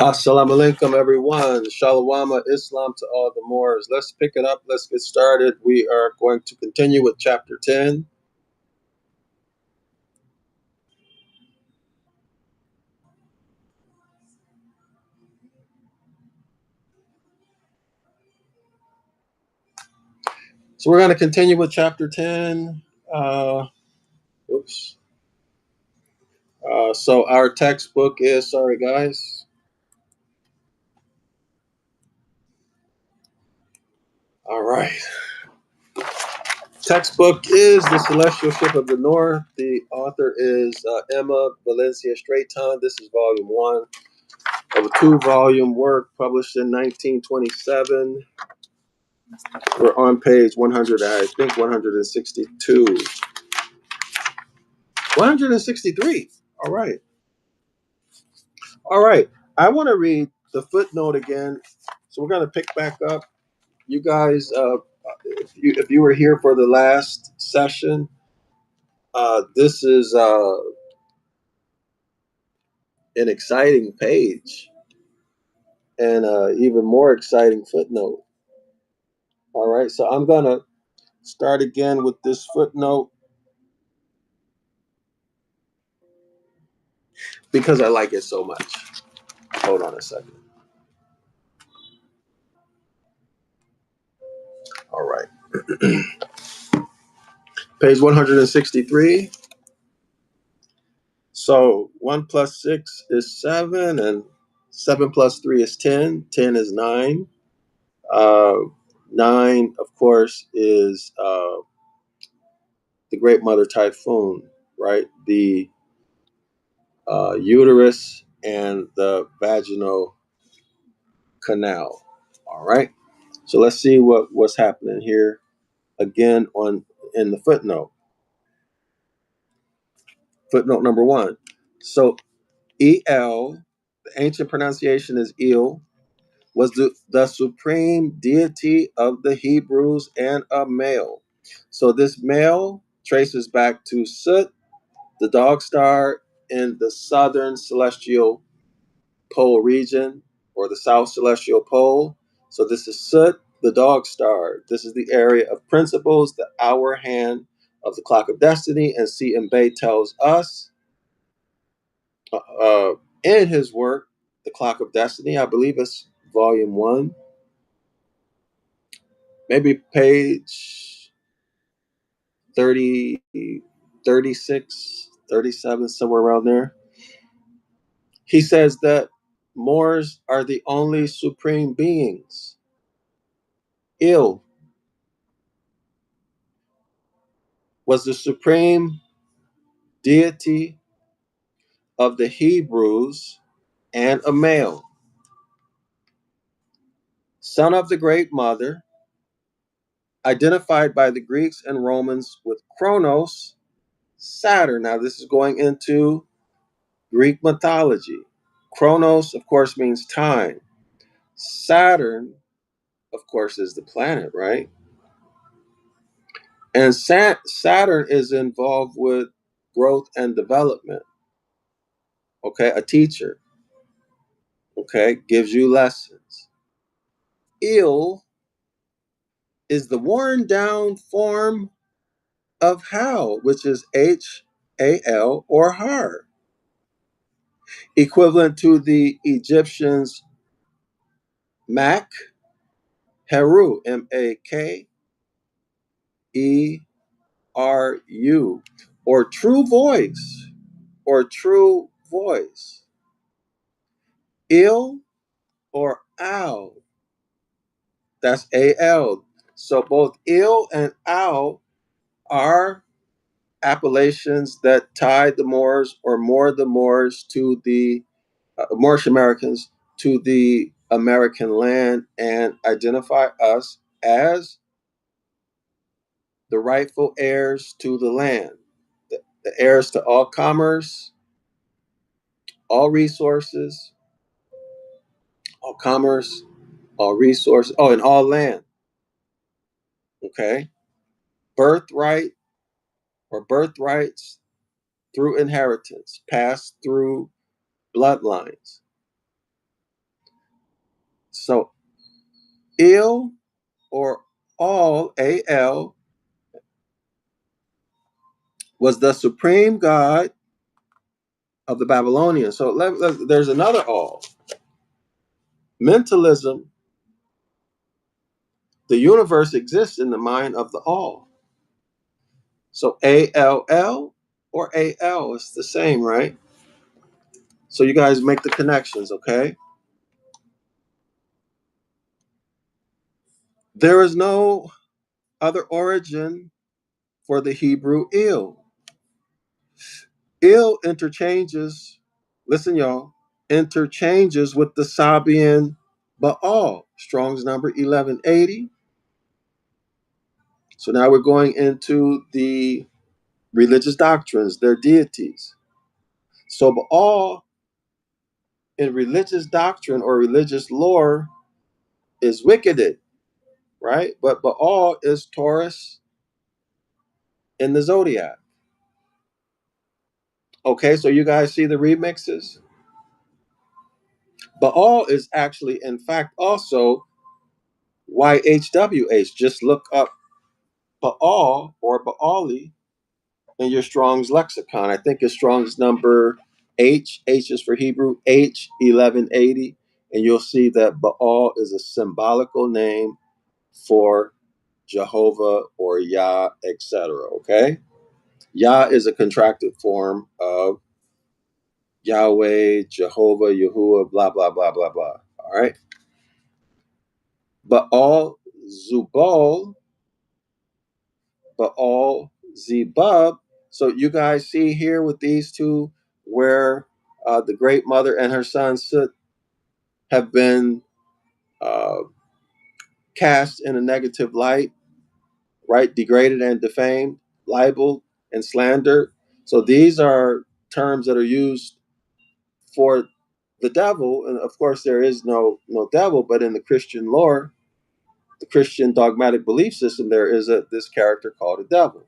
Assalamu alaikum, everyone. Shalawama Islam to all the Moors. Let's pick it up. Let's get started. We are going to continue with chapter 10. So we're going to continue with chapter 10. Oops. So our textbook is, sorry guys. All right. Textbook is The Celestial Ship of the North. The author is Emma Valencia Straighton. This is volume 1 of a 2-volume work published in 1927. We're on page 100, I think 162. 163. All right. All right. I want to read the footnote again. So we're going to pick back up. You guys, if you were here for the last session, this is an exciting page and even more exciting footnote. All right. So I'm going to start again with this footnote because I like it so much. Hold on a second. All right. Page 163. So 1 plus 6 is 7, and 7 plus 3 is 10. 10 is 9. 9, of course, is the Great Mother Typhoon, right? The uterus and the vaginal canal. All right. So let's see what's happening here again in the footnote. Footnote number 1. So El, the ancient pronunciation is Il, was the supreme deity of the Hebrews and a male. So this male traces back to Sut, the dog star in the southern celestial pole region, or the south celestial pole. So this is Sut, the dog star. This is the area of principles, the hour hand of the clock of destiny, and C. M. Bay tells us in his work, The Clock of Destiny, I believe it's volume 1, maybe page 30, 36, 37, somewhere around there. He says that Moors are the only supreme beings. Il was the supreme deity of the Hebrews and a male, son of the Great Mother, identified by the Greeks and Romans with Kronos, Saturn. Now, this is going into Greek mythology. Kronos, of course, means time. Saturn, of course, is the planet, right? And Saturn is involved with growth and development. Okay, a teacher. Okay, gives you lessons. Il is the worn down form of Hal, which is Hal or Har, equivalent to the Egyptians Mak, Heru, Makeru, or true voice, or true voice. Il or Al, that's Al. So both Il and Al are appellations that tied the Moors or moored the Moors to the Moorish Americans to the American land and identify us as the rightful heirs to the land, the heirs to all commerce, all resources, all commerce, all resources, and all land. Okay. Birthright or birthrights through inheritance, passed through bloodlines. So Il or Al, A-L, was the supreme god of the Babylonians. So there's another Al. Mentalism, the universe exists in the mind of the All. So A-L-L or A-L, it's the same, right? So you guys make the connections, okay? There is no other origin for the Hebrew Il. Il interchanges, listen, y'all, interchanges with the Sabian Baal, Strong's number 1180. So now we're going into the religious doctrines, their deities. So Baal in religious doctrine or religious lore is wickeded, right? But Baal is Taurus in the zodiac. Okay, so you guys see the remixes? Baal is actually, in fact, also YHWH. Just look up Baal or Baali in your Strong's lexicon. I think it's Strong's number H. H is for Hebrew, H 1180. And you'll see that Baal is a symbolical name for Jehovah or Yah, etc. Okay? Yah is a contracted form of Yahweh, Jehovah, Yahuwah, blah, blah, blah, blah, blah. All right? Baal Zubal, Baal Zebub. So you guys see here with these two where the great mother and her son Sut have been uh, cast in a negative light, right? Degraded and defamed, libeled and slandered. So these are terms that are used for the devil, and of course there is no devil, but in the Christian lore, the Christian dogmatic belief system, there is this character called a devil.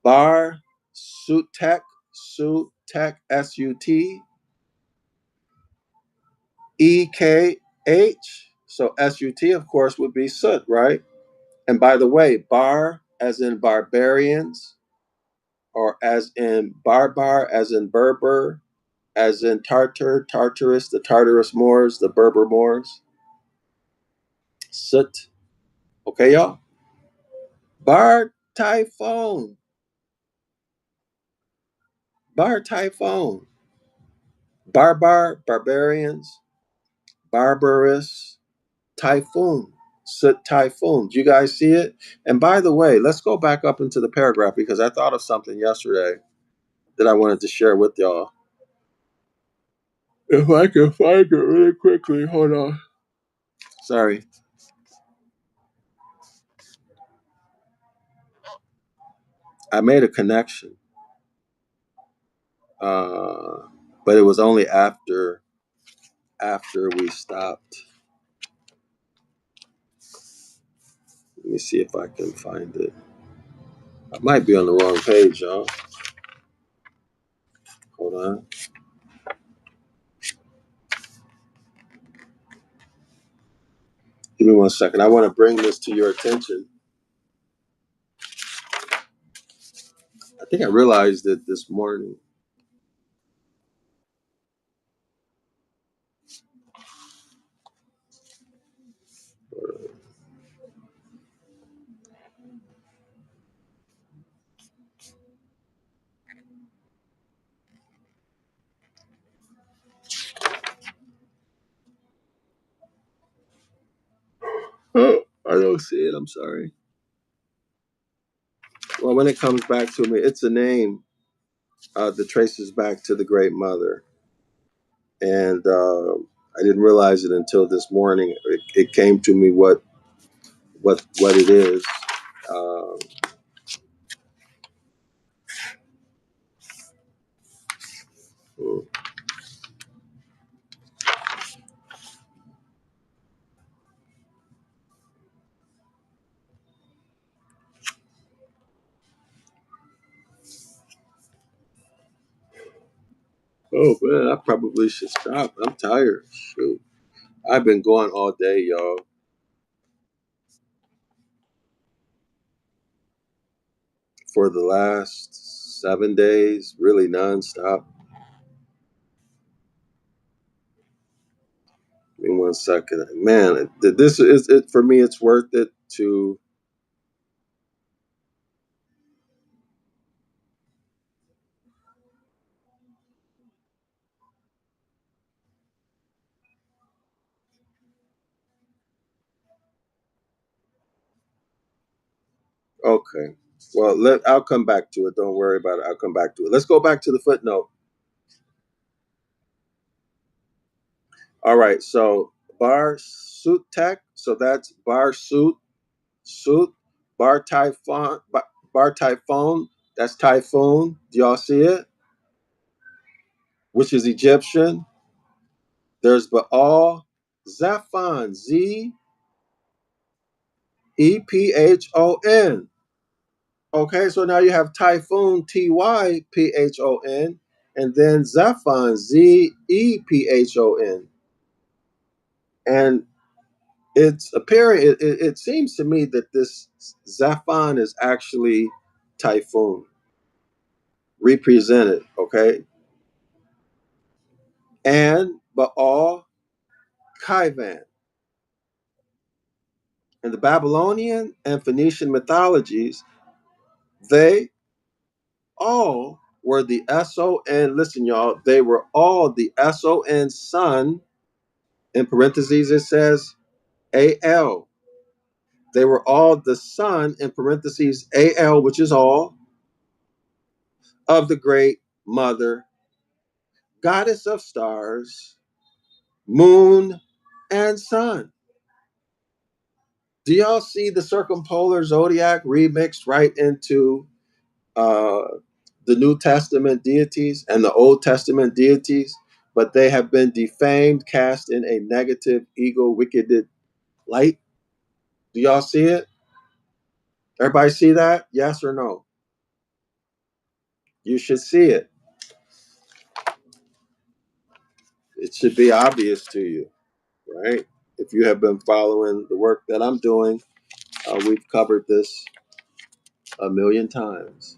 Bar Sutek, Sutek, S-U-T E-K-H. So S-U-T, of course, would be Sut, right? And by the way, Bar as in barbarians, or as in Barbar, as in Berber, as in Tartar, Tartarus, the Tartarus Moors, the Berber Moors. Sut. Okay, y'all? Bar Typhoon. Bar Typhoon. Barbar, barbarians. Barbarous, Typhoon. Sut Typhoon. Do you guys see it? And by the way, let's go back up into the paragraph because I thought of something yesterday that I wanted to share with y'all. If I can find it really quickly, hold on. Sorry. I made a connection, but it was only after we stopped. Let me see if I can find it. I might be on the wrong page, y'all. Hold on. Give me 1 second. I want to bring this to your attention. I think I realized it this morning. Oh, I don't see it. I'm sorry. Well, when it comes back to me, it's a name that traces back to the Great Mother. And I didn't realize it until this morning. It came to me what it is. Uh, oh man, I probably should stop. I'm tired. Shoot. I've been going all day, y'all, for the last 7 days, really nonstop. Give me 1 second. Man, this is it for me. It's worth it to. Okay. Well, I'll come back to it. Don't worry about it. I'll come back to it. Let's go back to the footnote. All right. So bar suit tech. So that's bar suit bar typhoon bar typhoon. That's typhoon. Do y'all see it? Which is Egyptian. There's Baal Zephon, Zephon. Okay, so now you have typhoon, Typhon, and then Zephon, Zephon. And it's appearing, it seems to me that this Zephon is actually typhoon represented, okay? And Baal Kaivan. In the Babylonian and Phoenician mythologies, they all were the SON. Listen, y'all, they were all the SON son. In parentheses, it says AL. They were all the son, in parentheses, AL, which is all, of the great mother, goddess of stars, moon, and sun. Do y'all see the circumpolar zodiac remixed right into uh, the New Testament deities and the Old Testament deities? But they have been defamed, cast in a negative, ego, wicked light. Do y'all see it? Everybody see that? Yes or no? You should see it. It should be obvious to you, right? If you have been following the work that I'm doing, we've covered this a million times.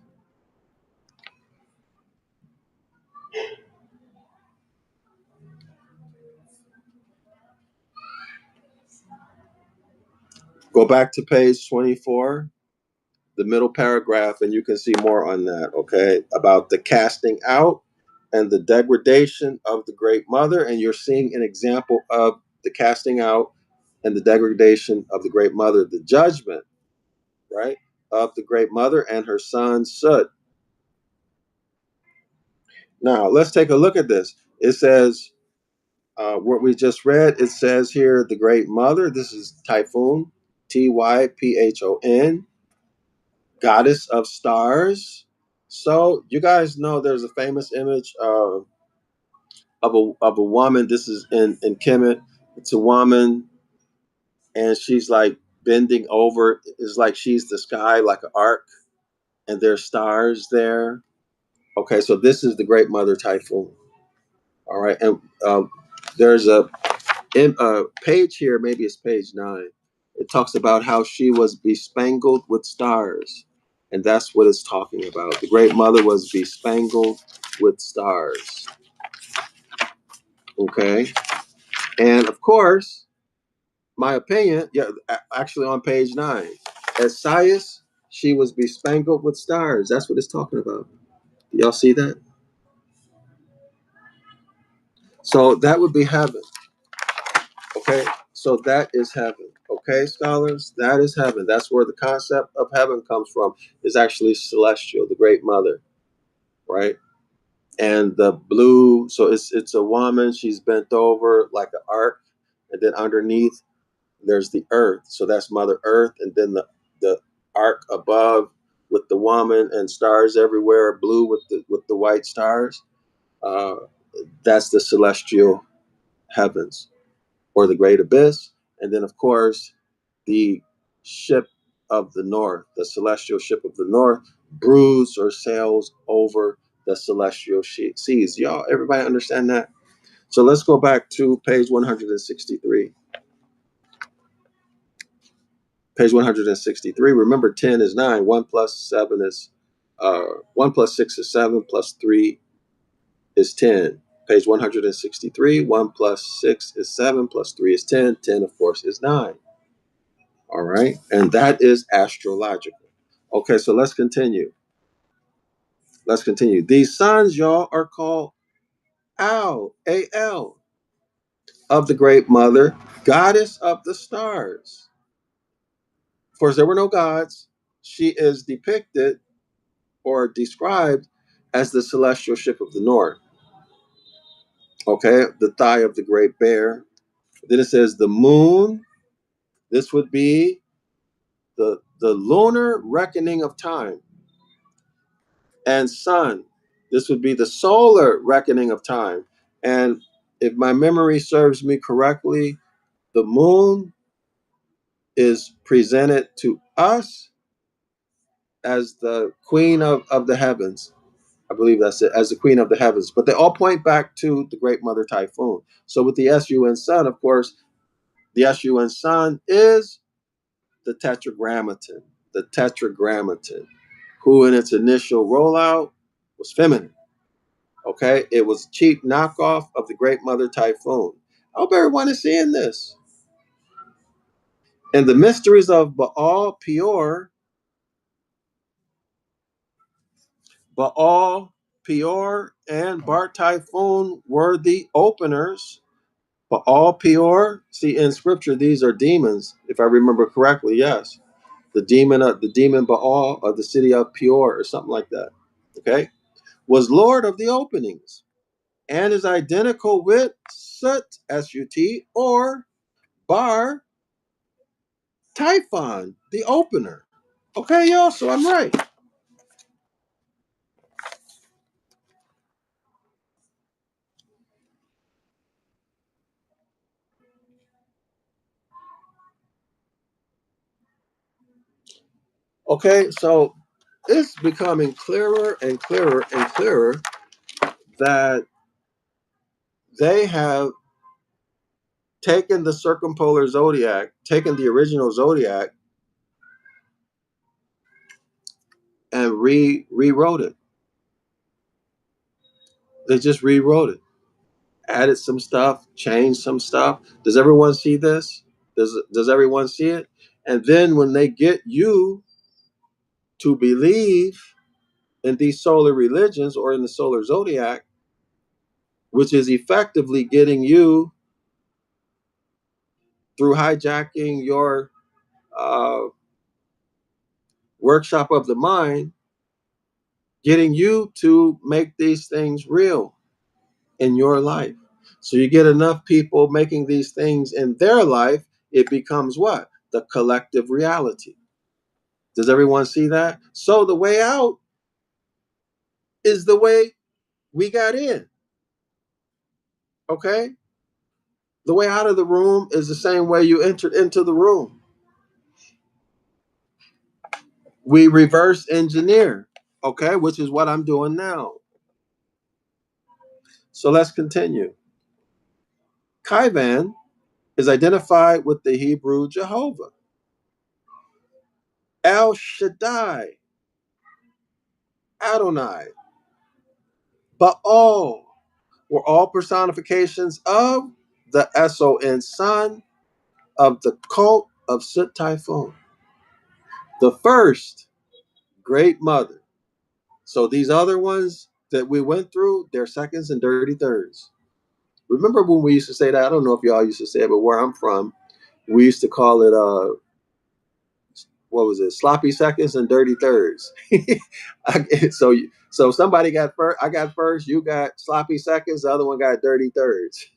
Go back to page 24, the middle paragraph, and you can see more on that, okay? About the casting out and the degradation of the Great Mother. And you're seeing an example of the casting out and the degradation of the Great Mother, the judgment, right, of the Great Mother and her son Sut. Now, let's take a look at this. It says, what we just read, it says here, the Great Mother, this is Typhon, Typhon, goddess of stars. So you guys know there's a famous image of a woman. This is in Kemet. It's a woman, and she's like bending over. It's like she's the sky, like an arc, and there's stars there. Okay, so this is the Great Mother Typhoon. All right, and there's a page here, maybe it's page 9. It talks about how she was bespangled with stars, and that's what it's talking about. The Great Mother was bespangled with stars. Okay, and of course, my opinion, yeah, actually on page 9, as Sias, she was bespangled with stars. That's what it's talking about. Y'all see that? So that would be heaven. Okay, so that is heaven. Okay, scholars, that is heaven. That's where the concept of heaven comes from. Is actually celestial, the Great Mother, right? And the blue, so it's a woman. She's bent over like an arc, and then underneath there's the earth. So that's Mother Earth, and then the arc above with the woman and stars everywhere, blue with the white stars. Uh, that's the celestial heavens, or the great abyss. And then, of course, the ship of the north, the celestial ship of the north, broods or sails over the celestial seas. Y'all, everybody understand that? So let's go back to page 163. Page 163. Remember, 10 is 9. 1 plus 7 is 1 plus 6 is 7 plus 3 is 10. Page 163. 1 plus 6 is 7 plus 3 is 10. 10, of course, is 9. All right. And that is astrological. Okay, so let's continue. Let's continue. These sons, y'all, are called Al, A-L, of the great mother, goddess of the stars. Of course, there were no gods. She is depicted or described as the celestial ship of the north. Okay, the thigh of the great bear. Then it says the moon. This would be the lunar reckoning of time. And sun. This would be the solar reckoning of time. And if my memory serves me correctly, the moon is presented to us as the queen of the heavens. I believe that's it, as the queen of the heavens. But they all point back to the great mother typhoon. So with the SUN sun, of course, the SUN sun is the tetragrammaton, who in its initial rollout was feminine. Okay, it was a cheap knockoff of the great mother typhoon. I hope everyone is seeing this. And the mysteries of Baal, Peor, and Bar Typhoon were the openers. Baal, Peor, see in scripture, these are demons, if I remember correctly, yes. The demon Baal of the city of Peor, or something like that. Okay? Was Lord of the openings and is identical with Sut, S-U-T, or Bar Typhon, the opener. Okay, y'all, so I'm right. Okay, so it's becoming clearer and clearer and clearer that they have taken the circumpolar zodiac, taken the original zodiac, and rewrote it. They just rewrote it, added some stuff, changed some stuff. Does everyone see this? Does everyone see it? And then when they get you to believe in these solar religions or in the solar zodiac, which is effectively getting you through hijacking your uh, workshop of the mind, getting you to make these things real in your life. So you get enough people making these things in their life, it becomes what? The collective reality. Does everyone see that? So the way out is the way we got in. Okay? The way out of the room is the same way you entered into the room. We reverse engineer, okay, which is what I'm doing now. So let's continue. Kaivan is identified with the Hebrew Jehovah. El Shaddai, Adonai, Baal were all personifications of the SON son of the cult of Sut Typhoon, the first great mother. So these other ones that we went through, they're seconds and dirty thirds. Remember when we used to say that? I don't know if y'all used to say it, but where I'm from, we used to call it what was it? Sloppy seconds and dirty thirds. So somebody got first. I got first. You got sloppy seconds. The other one got dirty thirds.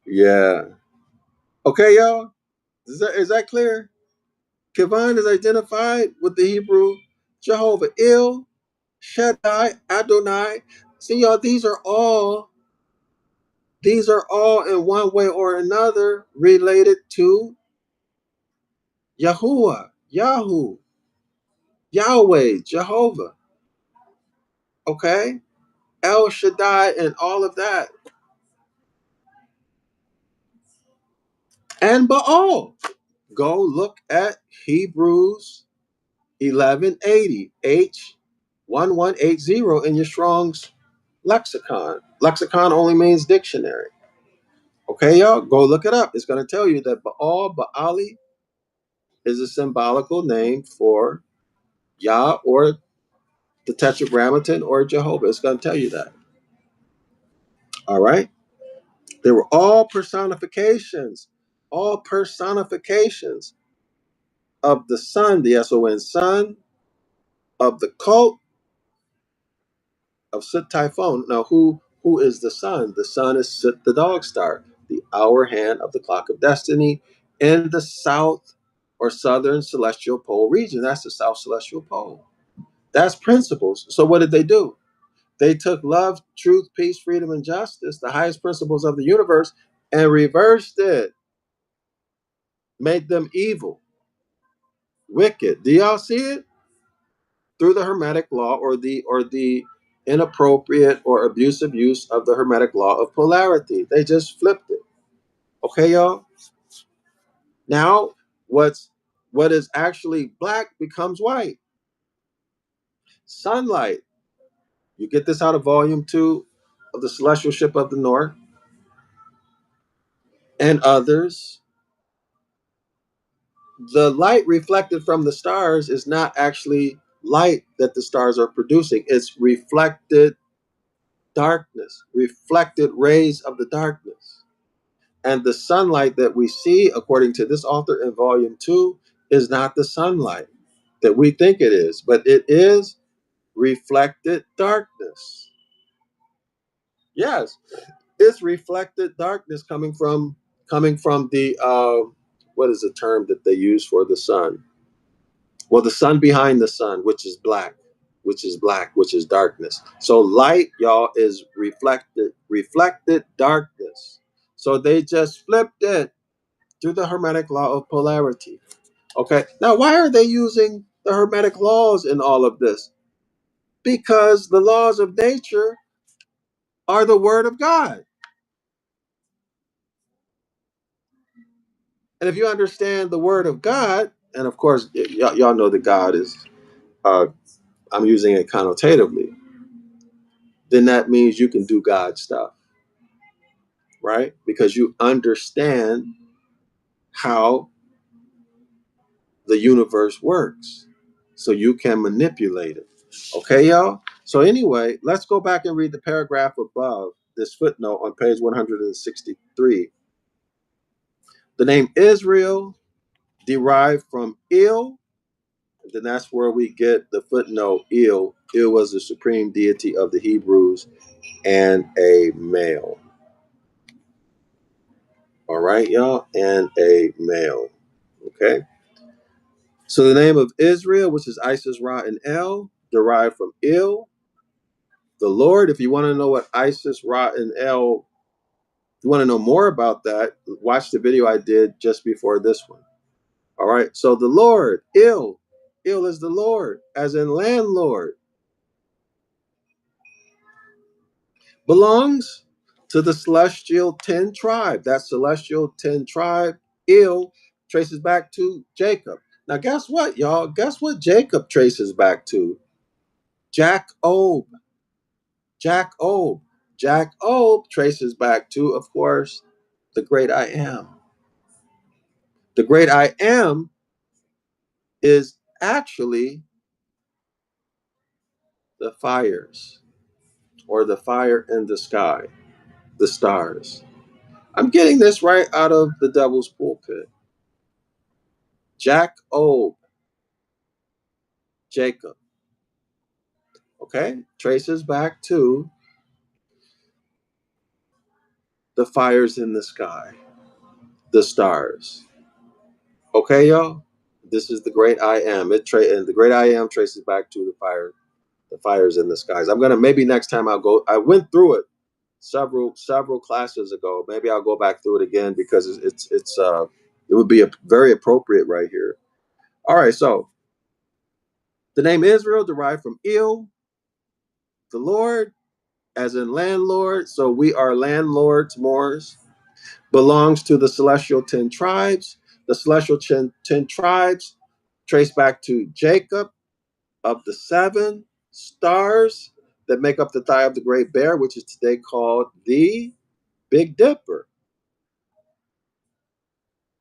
Yeah. Okay, y'all. Is that clear? Kivan is identified with the Hebrew Jehovah El, Shaddai, Adonai. See, y'all. These are all in one way or another related to Yahuwah, Yahoo, Yahweh, Jehovah. Okay? El Shaddai and all of that. And Baal. Go look at Hebrews 1180, H1180 in your Strong's lexicon. Lexicon only means dictionary. Okay, y'all, go look it up. It's going to tell you that Baal, Baali, is a symbolical name for Yah or the Tetragrammaton or Jehovah. It's going to tell you that. All right? They were all personifications of the sun, the S-O-N, son, of the cult of Sut Typhon. Now, who is the sun? The sun is Sut the dog star, the hour hand of the clock of destiny in the south or southern celestial pole region. That's the south celestial pole. That's principles. So what did they do? They took love, truth, peace, freedom, and justice, the highest principles of the universe, and reversed it, made them evil, wicked. Do y'all see it? Through the Hermetic law or the inappropriate or abusive use of the Hermetic law of polarity. They just flipped it. Okay, y'all? Now what is actually black becomes white. Sunlight. You get this out of volume 2 of the Celestial Ship of the North and others. The light reflected from the stars is not actually light that the stars are producing. It's reflected darkness, reflected rays of the darkness. And the sunlight that we see, according to this author in volume 2, is not the sunlight that we think it is, but it is reflected darkness. Yes, it's reflected darkness coming from the what is the term that they use for the sun? Well, the sun behind the sun, which is black, which is darkness. So light, y'all, is reflected darkness. So they just flipped it through the Hermetic law of polarity. Okay. Now, why are they using the Hermetic laws in all of this? Because the laws of nature are the word of God. And if you understand the word of God, and of course, y'all know that God is, uh, I'm using it connotatively, then that means you can do God stuff, right? Because you understand how the universe works. So you can manipulate it. Okay, y'all? So, anyway, let's go back and read the paragraph above this footnote on page 163. The name Israel derived from Il, and then that's where we get the footnote Il. Il was the supreme deity of the Hebrews and a male. All right, y'all? And a male. Okay? So the name of Israel, which is Isis, Ra, and El, derived from Il, the Lord. If you want to know what Isis, Ra, and El, if you want to know more about that, watch the video I did just before this one. All right. So the Lord, Il is the Lord, as in landlord, belongs to the celestial 10 tribe. That celestial 10 tribe, Il, traces back to Jacob. Now, guess what, y'all? Guess what Jacob traces back to? Jacob. Jacob. Jacob traces back to, of course, the great I am. The great I am is actually the fires or the fire in the sky, the stars. I'm getting this right out of the devil's pulpit. Jacob, Jacob, okay, traces back to the fires in the sky, the stars. Okay, y'all? This is the great I am. And the great I am traces back to the fires in the skies. I'm gonna maybe next time I'll go. I went through it several classes ago. Maybe I'll go back through it again because it would be very appropriate right here. All right, so the name Israel derived from Il, the Lord, as in landlord. So we are landlords, Moors. Belongs to the celestial 10 tribes. The celestial 10 tribes trace back to Jacob of the 7 stars that make up the thigh of the Great Bear, which is today called the Big Dipper,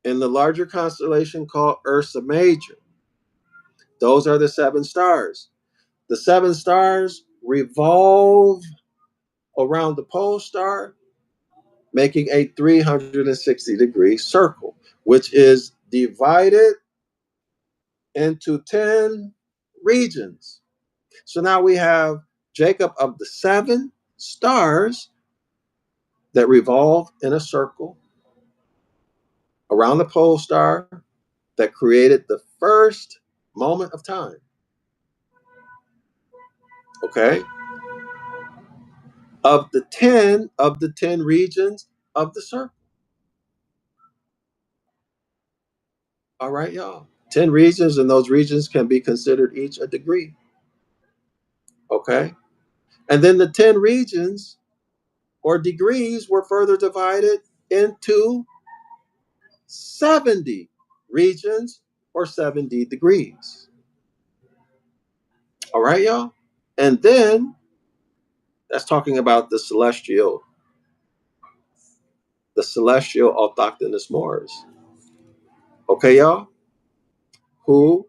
in the larger constellation called Ursa Major. Those are the 7 stars. The 7 stars revolve around the pole star, making a 360-degree circle, which is divided into 10 regions. So now we have Jacob of the 7 stars that revolve in a circle around the pole star that created the first moment of time. Okay? Of the 10 regions of the circle. All right, y'all. 10 regions, and those regions can be considered each a degree. Okay? And then the 10 regions or degrees were further divided into 70 regions or 70 degrees. All right, y'all? And then that's talking about the celestial autochthonous Moors. Okay, y'all? Who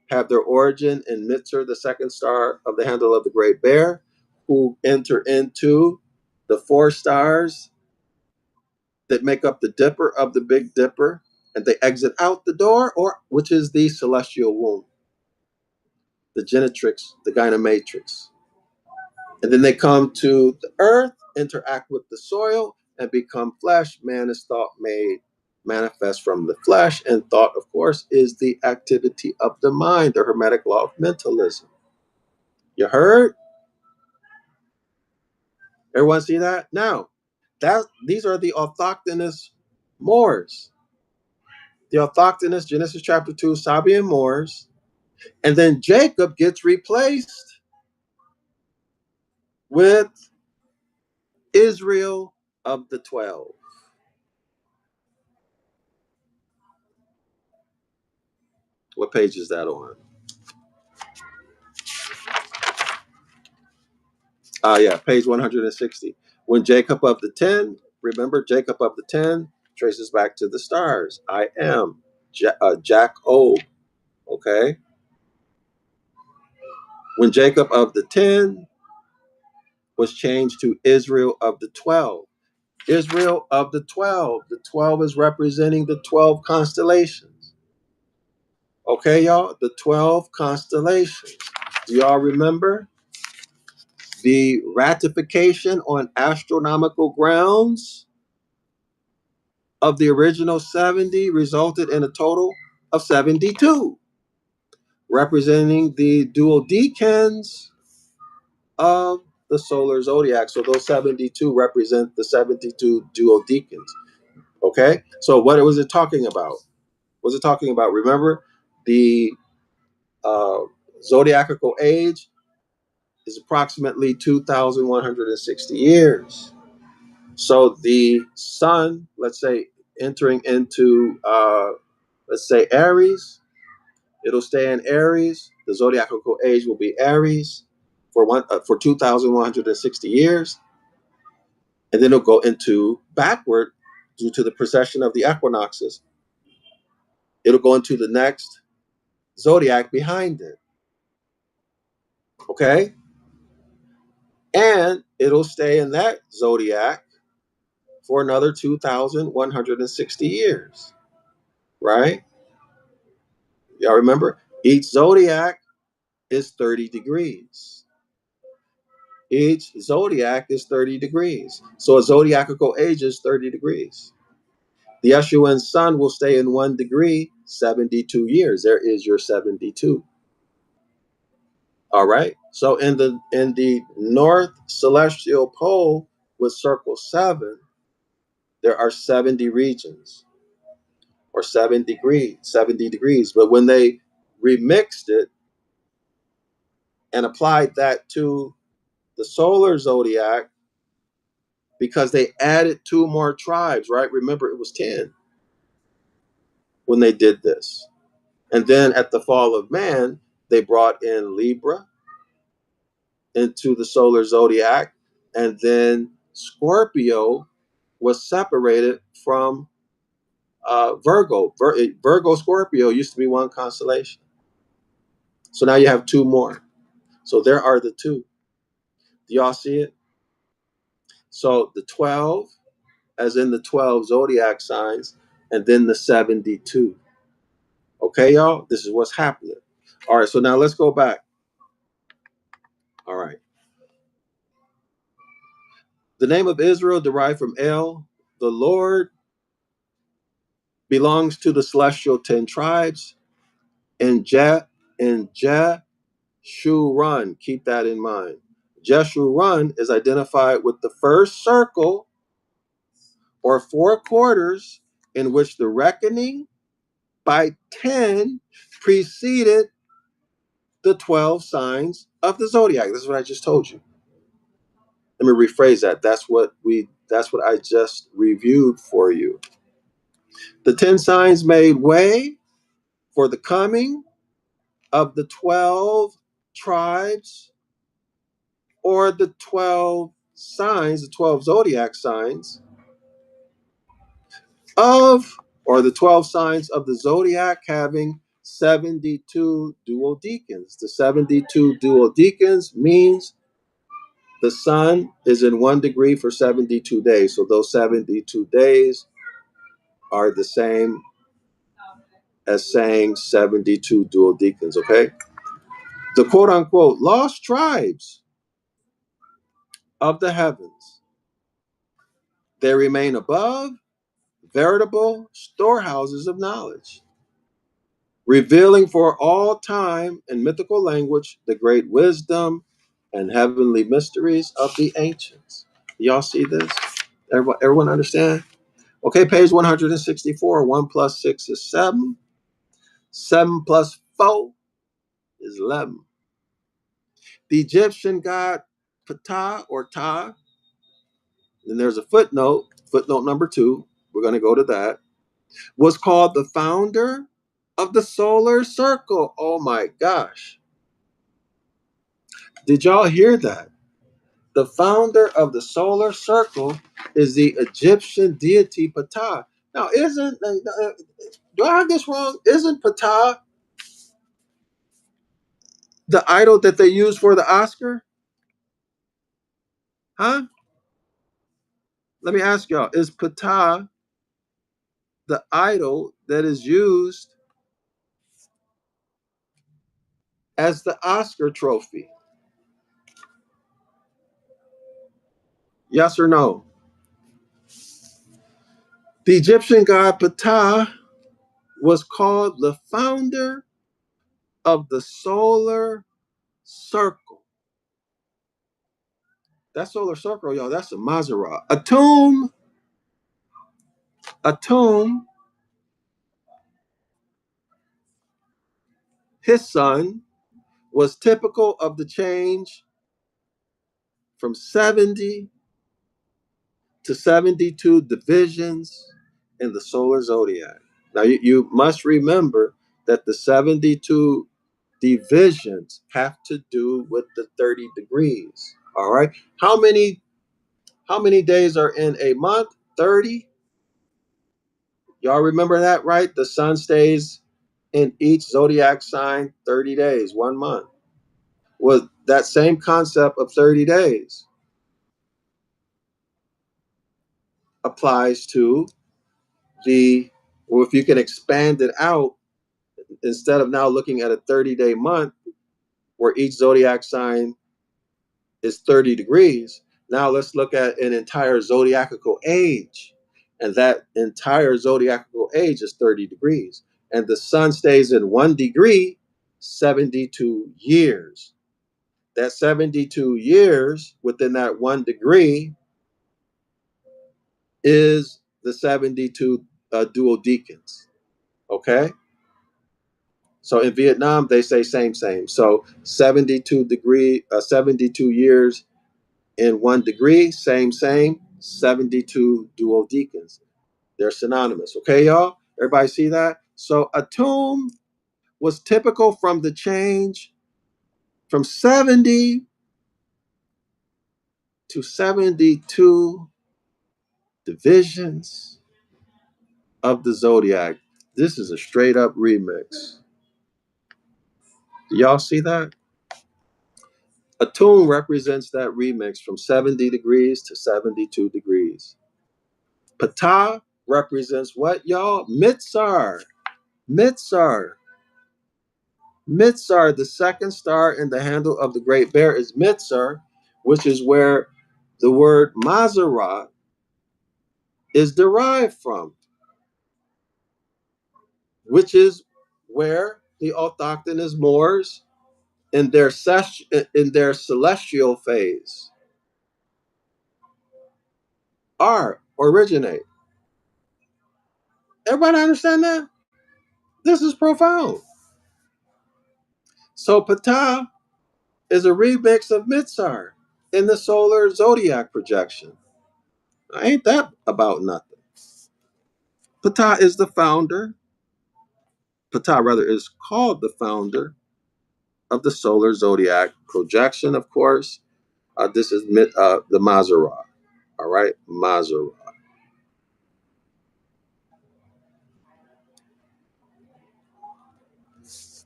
have their origin in Mitzur, the 2nd star of the handle of the Great Bear, who enter into the 4 stars that make up the Dipper of the Big Dipper, and they exit out the door, or which is the celestial womb, the genetrix, the gynomatrix. And then they come to the earth, interact with the soil, and become flesh. Man is thought made manifest from the flesh, and thought, of course, is the activity of the mind, the Hermetic law of mentalism. You heard? Everyone see that? Now, these are the autochthonous Moors. The autochthonous, Genesis chapter 2, Sabian Moors. And then Jacob gets replaced with Israel of the 12. What page is that on? Yeah, page 160. When Jacob of the 10, remember Jacob of the 10 traces back to the stars. I am Jack O. Okay. When Jacob of the 10 was changed to Israel of the 12. Israel of the 12. The 12 is representing the 12 constellations. Okay, y'all? The 12 constellations. Do y'all remember? The ratification on astronomical grounds of the original 70 resulted in a total of 72, representing the duodecans of the solar zodiac. So those 72 represent the 72 duodecans. Okay? So what was it talking about? What was it talking about? Remember, the uh, zodiacal age is approximately 2,160 years. So the sun, let's say, entering into, let's say, Aries, it'll stay in Aries. The zodiacal age will be Aries for 2,160 years, and then it'll go into backward due to the precession of the equinoxes. It'll go into the next zodiac behind it. Okay, and it'll stay in that zodiac for another 2,160 years. Right? Y'all remember? Each zodiac is 30 degrees. Each zodiac is 30 degrees. So a zodiacal age is 30 degrees. The SUN sun will stay in 1 degree 72 years. There is your 72. All right. So in the north celestial pole with circle 7, there are 70 regions or 70 degrees. But when they remixed it and applied that to the solar zodiac because they added two more tribes, right? Remember, it was 10 when they did this. And then at the fall of man, they brought in Libra into the solar zodiac. And then Scorpio was separated from Virgo. Virgo Scorpio used to be one constellation. So now you have two more. So there are the two. Do y'all see it? So the 12, as in the 12 zodiac signs, and then the 72. Okay, y'all? This is what's happening. All right, so now let's go back. All right. The name of Israel derived from El. The Lord belongs to the celestial 10 tribes. And Jeshurun, keep that in mind. Jeshurun is identified with the first circle or four quarters in which the reckoning by 10 preceded the 12 signs of the zodiac. This is what I just told you. Let me rephrase that. That's what I just reviewed for you. The 10 signs made way for the coming of the 12 tribes or the 12 signs, the 12 zodiac signs of, or the 12 signs of the zodiac having 72 dual deacons. The 72 dual deacons means the sun is in 1 degree for 72 days. So those 72 days are the same as saying 72 dual deacons, okay? The quote unquote lost tribes of the heavens, they remain above veritable storehouses of knowledge, revealing for all time in mythical language the great wisdom and heavenly mysteries of the ancients. Y'all see this? Everyone understand? Okay, page 164. 1 plus 6 is 7. 7 plus 4 is 11. The Egyptian god Ptah or Ta, and there's a footnote number 2. We're going to go to that. Was called the founder of the solar circle. Oh my gosh. Did y'all hear that? The founder of the solar circle is the Egyptian deity Ptah. Now, do I have this wrong? Isn't Ptah the idol that they use for the Oscar? Huh? Let me ask y'all, is Ptah the idol that is used as the Oscar trophy? Yes or no? The Egyptian god Ptah was called the founder of the solar circle. That solar circle, y'all, that's a Maserati. A tomb, his son, was typical of the change from 70 to 72 divisions in the solar zodiac. Now, you must remember that the 72 divisions have to do with the 30 degrees. All right. How many days are in a month? 30. Y'all remember that, right? The sun stays in each zodiac sign 30 days, 1 month. Well, that same concept of 30 days applies to if you can expand it out, instead of now looking at a 30-day month where each zodiac sign is 30 degrees, now let's look at an entire zodiacal age. And that entire zodiacal age is 30 degrees. And the sun stays in 1 degree 72 years. That 72 years within that 1 degree is the 72 dual deacons. Okay? So in Vietnam, they say same. So 72 years in 1 degree, same, 72 duodecans. They're synonymous. Okay, y'all? Everybody see that? So Atum was typical from the change from 70 to 72 divisions of the zodiac. This is a straight up remix. Do y'all see that? Atum represents that remix from 70 degrees to 72 degrees. Ptah represents what, y'all? Mitsar. Mitsar. Mitsar, the second star in the handle of the Great Bear, is Mitsar, which is where the word Maserat is derived from, which is where the autochthonous Moors in their celestial phase originate. Everybody understand that? This is profound. So Ptah is a remix of Mitsar in the solar zodiac projection. Ain't that about nothing? Ptah is the founder. Ptah, rather, is called the founder of the solar zodiac projection, of course. This is the Maserat. All right, Maserat.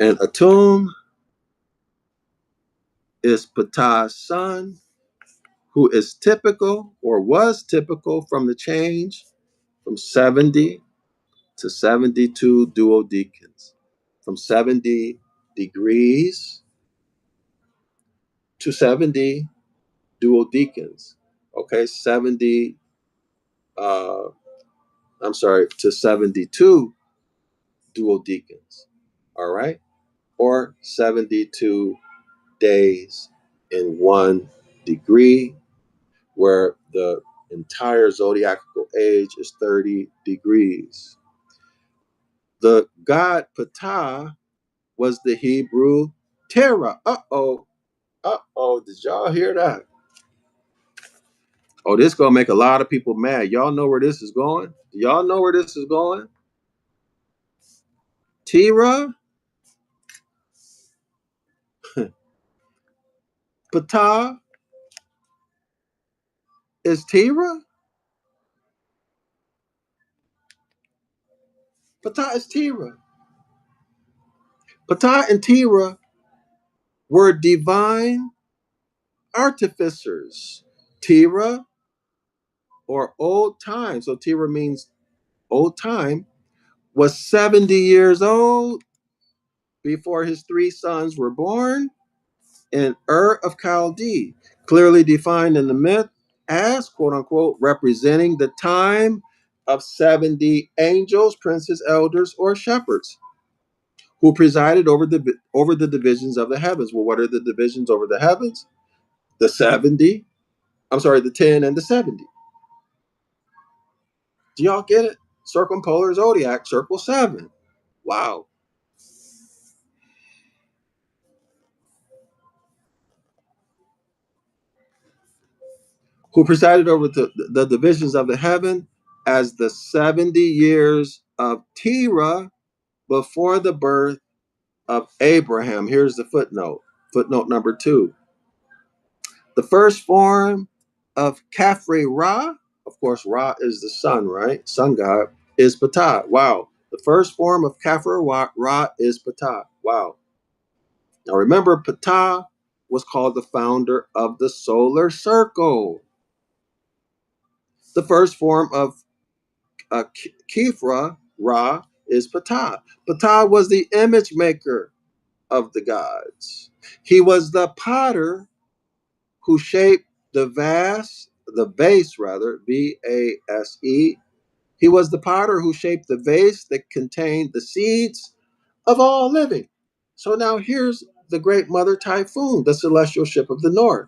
And Atum is Ptah's son, who is typical or was typical from the change from 70 to 72 duodecans, from 70 degrees to 70 duodecans. Okay, 70, uh, I'm sorry, to 72 duodecans. All right, or 72 days in 1 degree, where the entire zodiacal age is 30 degrees. The god Ptah was the Hebrew Terah. Did y'all hear that? Oh, this gonna make a lot of people mad. Y'all know where this is going? Do y'all know where this is going? Terah, Ptah is Terah? Ptah is Terah. Ptah and Terah were divine artificers. Terah, or old time, so Terah means old time, was 70 years old before his 3 sons were born in Ur of Chaldee, clearly defined in the myth as, quote unquote, representing the time of 70 angels, princes, elders, or shepherds who presided over the divisions of the heavens. Well, what are the divisions over the heavens? The 70, the 10 and the 70. Do y'all get it? Circumpolar zodiac, circle 7. Wow. Who presided over the divisions of the heaven as the 70 years of Terah before the birth of Abraham. Here's the footnote. Footnote number 2. The first form of Khafre Ra, of course, Ra is the sun, right? Sun god, is Ptah. Wow. The first form of Khafre Ra is Ptah. Wow. Now remember, Ptah was called the founder of the solar circle. The first form of Khafre Ra is Ptah. Ptah was the image maker of the gods. He was the potter who shaped the vase rather, Vase. He was the potter who shaped the vase that contained the seeds of all living. So now here's the great mother Typhoon, the celestial ship of the north,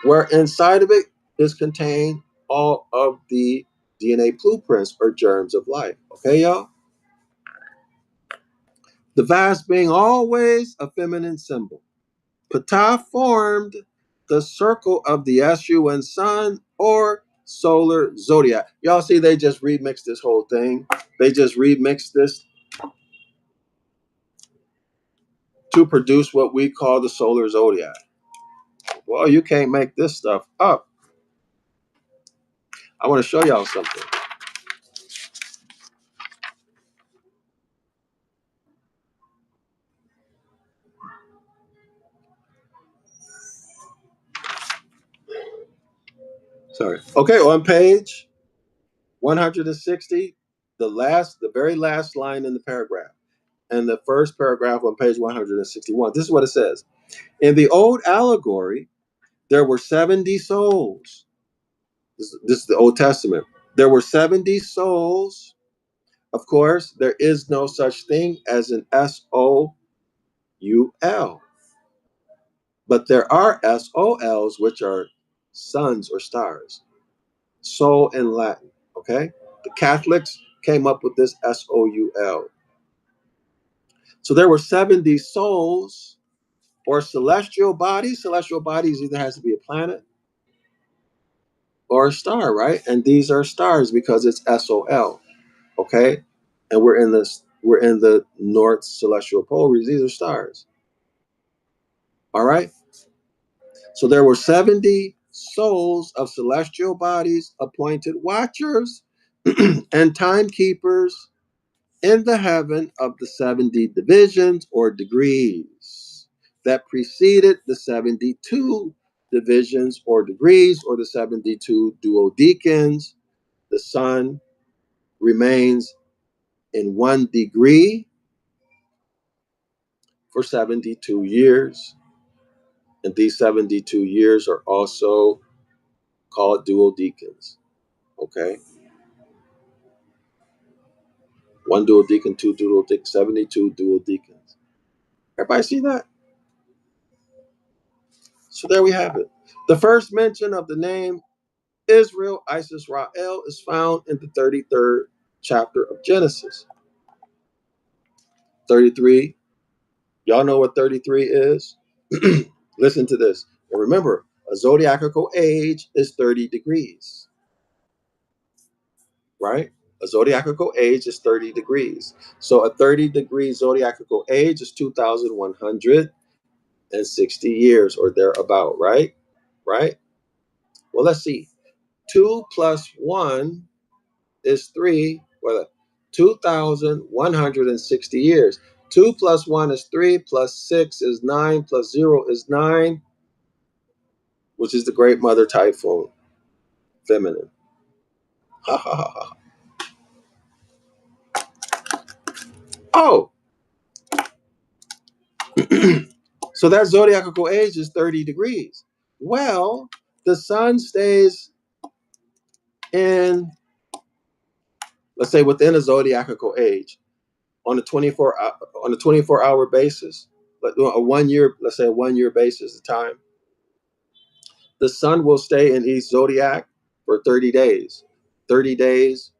where inside of it is contained all of the DNA blueprints or germs of life. Okay, y'all? The vase being always a feminine symbol. Ptah formed the circle of the SUN sun or solar zodiac. Y'all see they just remixed this whole thing. They just remixed this to produce what we call the solar zodiac. Well, you can't make this stuff up. I want to show y'all something. Sorry. Okay, on page 160, the very last line in the paragraph, and the first paragraph on page 161. This is what it says. In the old allegory, there were 70 souls. This is the Old Testament. There were 70 souls. Of course, there is no such thing as an SOUL, but there are SOLs, which are suns or stars. Soul in Latin. Okay? The Catholics came up with this SOUL. So there were 70 souls or celestial bodies. Celestial bodies either has to be a planet or a star, right? And these are stars because it's SOL. Okay? And we're in the North Celestial Pole. These are stars. All right? So there were 70 souls of celestial bodies, appointed watchers and timekeepers in the heaven of the 70 divisions or degrees that preceded the 72 divisions or degrees or the 72 duodecans. The sun remains in 1 degree for 72 years. And these 72 years are also called duodecans. Okay? One duodecan, two duodecans, 72 duodecans. Everybody see that? So there we have it. The first mention of the name Israel, Isis, Ra'el is found in the 33rd chapter of Genesis. 33. Y'all know what 33 is? Listen to this. And remember, a zodiacal age is 30 degrees, right? A zodiacal age is 30 degrees. So a 30-degree zodiacal age is 2,160 years or thereabout, right? Right? Well, let's see. 2 plus 1 is 3. Well, 2,160 years. 2 plus 1 is 3, plus 6 is 9, plus 0 is 9, which is the great mother typhoon, feminine. Ha ha ha ha. Oh, so that zodiacal age is 30 degrees. Well, the sun stays in, let's say, within a zodiacal age on a 24-hour basis, like a 1 year, let's say a 1 year basis of time. The sun will stay in each zodiac for 30 days. 30 days,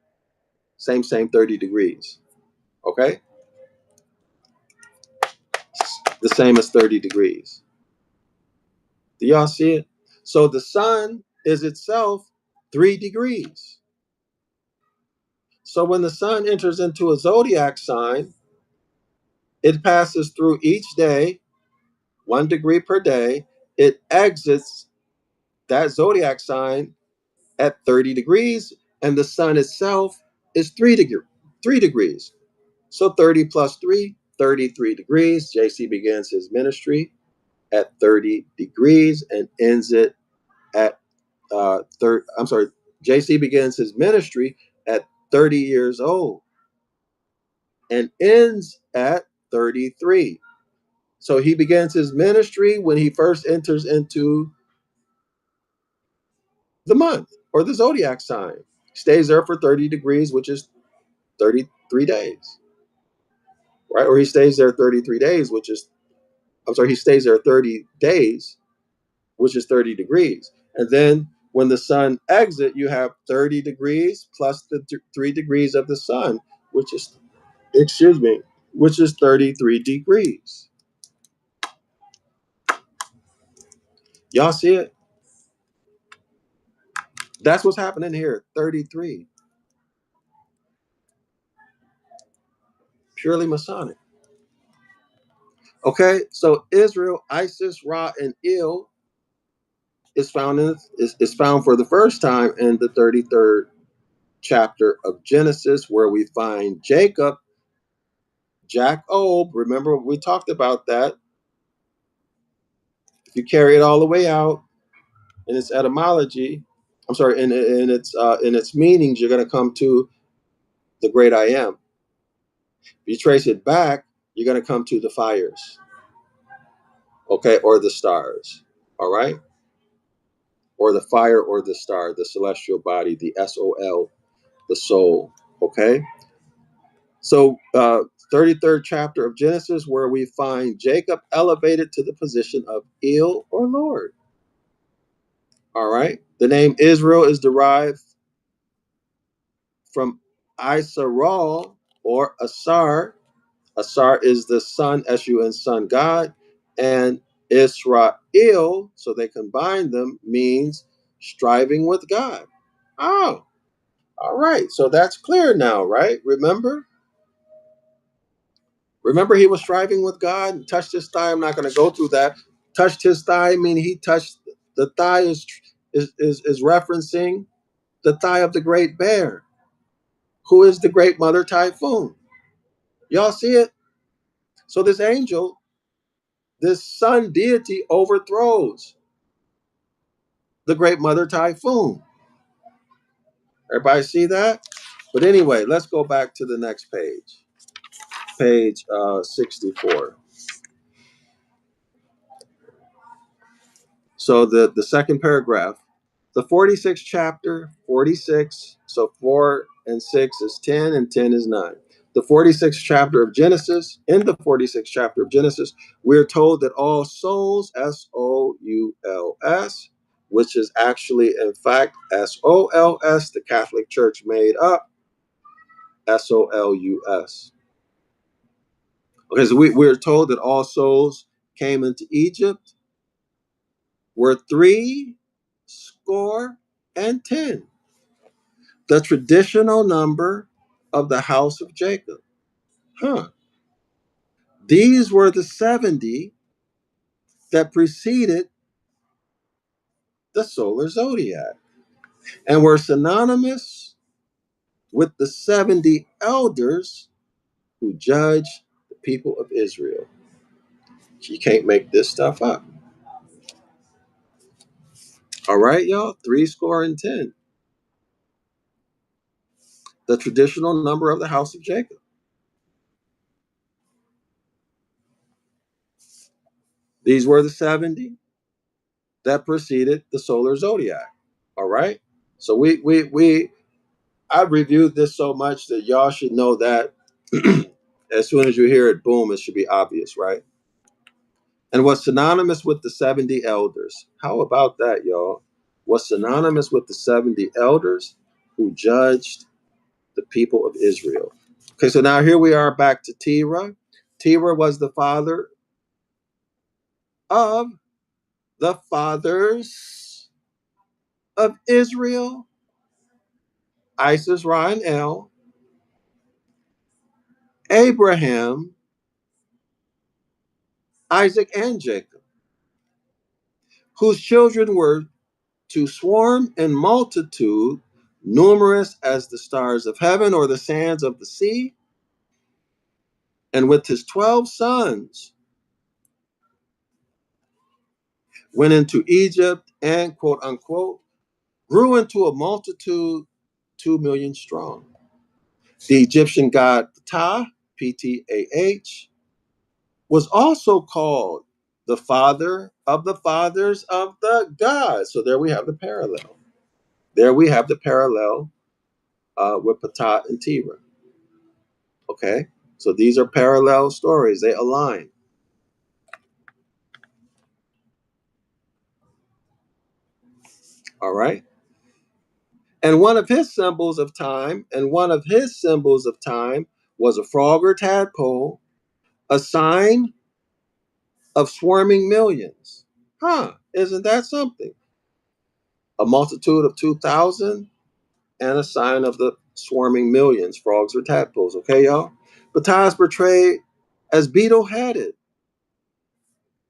same 30 degrees. Okay? The same as 30 degrees. Do y'all see it? So the sun is itself 3 degrees. So when the sun enters into a zodiac sign, it passes through each day, 1 degree per day. It exits that zodiac sign at 30 degrees, and the sun itself is 3 degrees. So 30 plus 3, 33 degrees. JC begins his ministry at 30 degrees and ends it at JC begins his ministry at 30 years old and ends at 33. So he begins his ministry when he first enters into the month or the zodiac sign. Stays there for 30 degrees, which is 33 days, right? Or he stays there 33 days, he stays there 30 days, which is 30 degrees. And then when the sun exits, you have 30 degrees plus the 3 degrees of the sun, which is, which is 33 degrees. Y'all see it? That's what's happening here. 33. Purely Masonic. Okay, so Israel, Isis, Ra, and Il is found for the first time in the 33rd chapter of Genesis, where we find Jacob, Jacob. Remember we talked about that. If you carry it all the way out in its etymology, I'm sorry, in its meanings, you're going to come to the great I am. If you trace it back, you're going to come to the fires, okay, or the stars, all right, or the fire or the star, the celestial body, the SOL, the soul, okay. So, 33rd chapter of Genesis, where we find Jacob elevated to the position of Il or Lord. All right. The name Israel is derived from Isaral or Asar. Asar is the son, S-U-N, son, God. And Israel, so they combine them, means striving with God. Oh, all right. So that's clear now, right? Remember, he was striving with God and touched his thigh. I'm not going to go through that. Touched his thigh, meaning he touched the thigh is referencing the thigh of the great bear, who is the great mother typhoon. Y'all see it? So this angel, this sun deity, overthrows the great mother typhoon. Everybody see that? But anyway, let's go back to the next page, page 64. So the second paragraph, the 46th chapter, 46, so 4 and 6 is 10 and 10 is 9. The 46th chapter of Genesis, in the 46th chapter of Genesis, we're told that all souls, S-O-U-L-S, which is actually, in fact, S-O-L-S, the Catholic Church made up S-O-L-U-S. Okay, so we're told that all souls came into Egypt were 70, the traditional number of the house of Jacob. Huh. These were the 70 that preceded the solar zodiac and were synonymous with the 70 elders who judged the people of Israel. You can't make this stuff up. All right, y'all, 70, the traditional number of the house of Jacob. These were the 70 that preceded the solar zodiac. All right. So I've reviewed this so much that y'all should know that as soon as you hear it, boom, it should be obvious, right? And what's synonymous with the 70 elders? How about that, y'all? What's synonymous with the 70 elders who judged the people of Israel? Okay, so now here we are back to Terah. Terah was the father of the fathers of Israel, Isis, Ra, and El, Abraham, Isaac, and Jacob, whose children were to swarm in multitude, numerous as the stars of heaven or the sands of the sea. And with his 12 sons, went into Egypt and, quote unquote, grew into a multitude 2 million strong. The Egyptian god Ptah, P-T-A-H, was also called the father of the fathers of the gods. So there we have the parallel. There we have the parallel with Ptah and Terah. Okay, so these are parallel stories. They align. All right. And one of his symbols of time, was a frog or tadpole, a sign of swarming millions. Isn't that something? A multitude of 2,000 and a sign of the swarming millions, frogs or tadpoles. Okay, y'all? Ptah is portrayed as beetle headed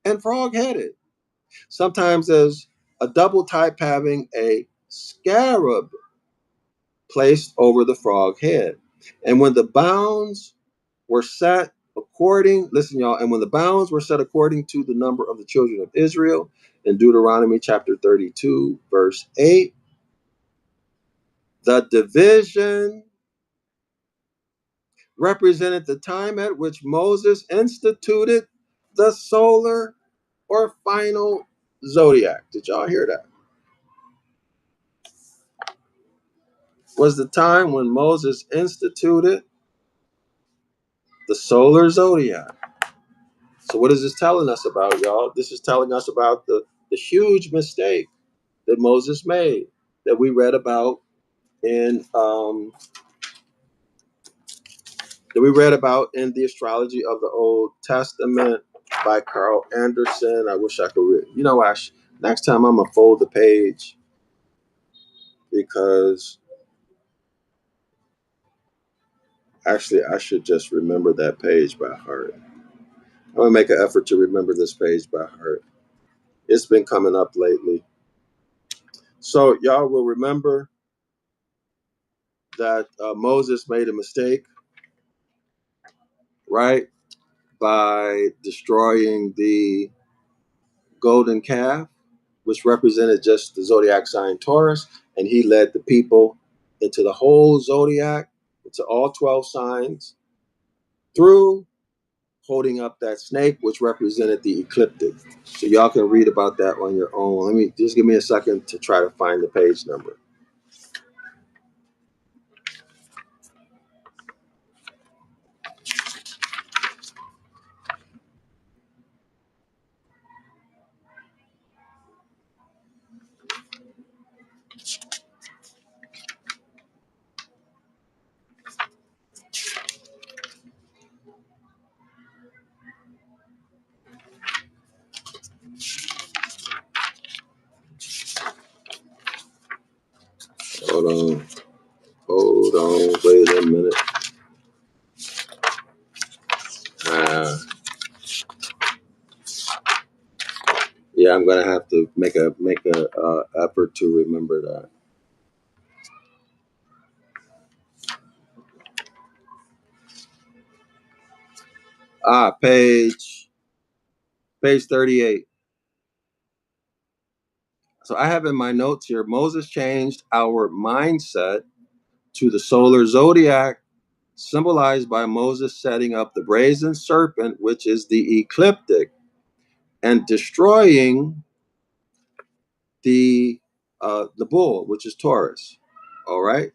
and frog headed, sometimes as a double type having a scarab placed over the frog head. And when the bounds were set listen, y'all, and when the bounds were set according to the number of the children of Israel in Deuteronomy chapter 32, verse 8, the division represented the time at which Moses instituted the solar or final zodiac. Did y'all hear that? Was the time when Moses instituted the solar zodiac. So what is this telling us about, y'all? This is telling us about the huge mistake that Moses made that we read about in the Astrology of the Old Testament by Carl Anderson. I wish I could read. Next time I'm gonna fold the page because actually I should just remember that page by heart. I'm gonna make an effort to remember this page by heart. It's been coming up lately. So y'all will remember that Moses made a mistake, right? By destroying the golden calf, which represented just the zodiac sign Taurus, and he led the people into the whole zodiac, into all 12 signs, through holding up that snake, which represented the ecliptic. So y'all can read about that on your own. Give me a second to try to find the page number. Hold on, wait a minute. Yeah, I'm gonna have to make a effort to remember that. Page 38. So I have in my notes here, Moses changed our mindset to the solar zodiac, symbolized by Moses setting up the brazen serpent, which is the ecliptic, and destroying the bull, which is Taurus. All right.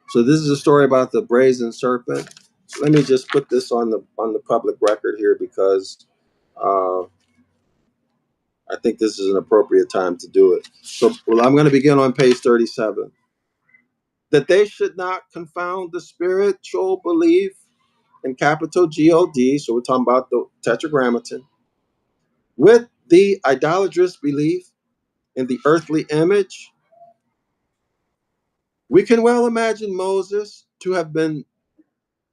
So this is a story about the brazen serpent. Let me just put this on the public record here because uh, I think this is an appropriate time to do it. So, I'm going to begin on page 37. That they should not confound the spiritual belief in capital God, so we're talking about the Tetragrammaton, with the idolatrous belief in the earthly image. We can well imagine Moses to have been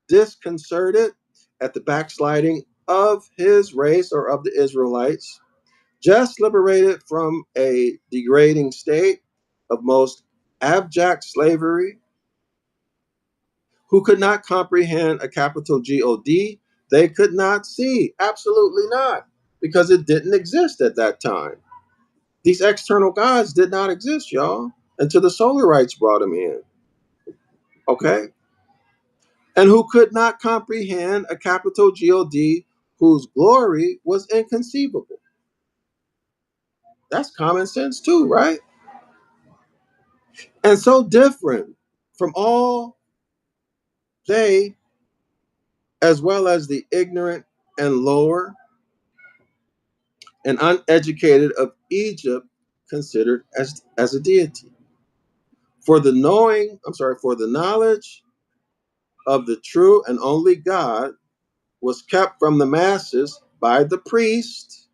disconcerted at the backsliding of his race or of the Israelites, just liberated from a degrading state of most abject slavery, who could not comprehend a capital God. They could not see, absolutely not, because it didn't exist at that time. These external gods did not exist, y'all, until the Solarites brought them in. Okay? And who could not comprehend a capital God whose glory was inconceivable. That's common sense too, right? And so different from all they, as well as the ignorant and lower and uneducated of Egypt, considered as a deity. For the knowledge of the true and only God was kept from the masses by the priest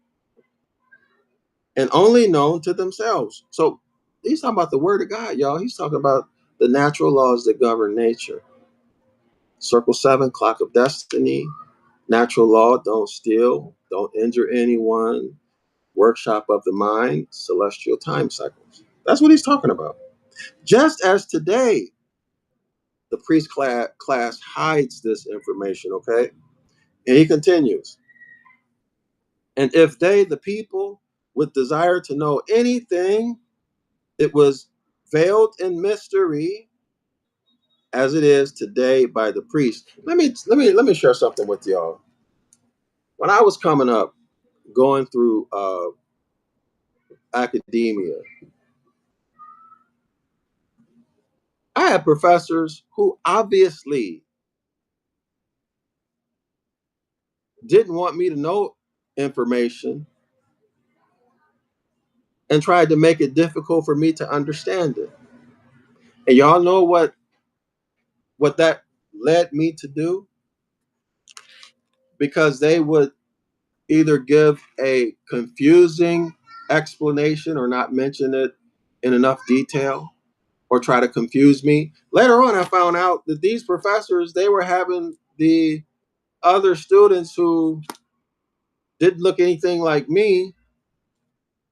and only known to themselves. So he's talking about the word of God, y'all. He's talking about the natural laws that govern nature. Circle 7, clock of destiny, natural law, don't steal, don't injure anyone, workshop of the mind, celestial time cycles. That's what he's talking about. Just as today, the priest class hides this information, okay? And he continues, and if they, the people, would desire to know anything, it was veiled in mystery as it is today by the priest. Let me share something with y'all. When I was coming up, going through academia, I had professors who obviously didn't want me to know information and tried to make it difficult for me to understand it. And y'all know what that led me to do? Because they would either give a confusing explanation or not mention it in enough detail or try to confuse me. Later on, I found out that these professors, they were having the other students who didn't look anything like me,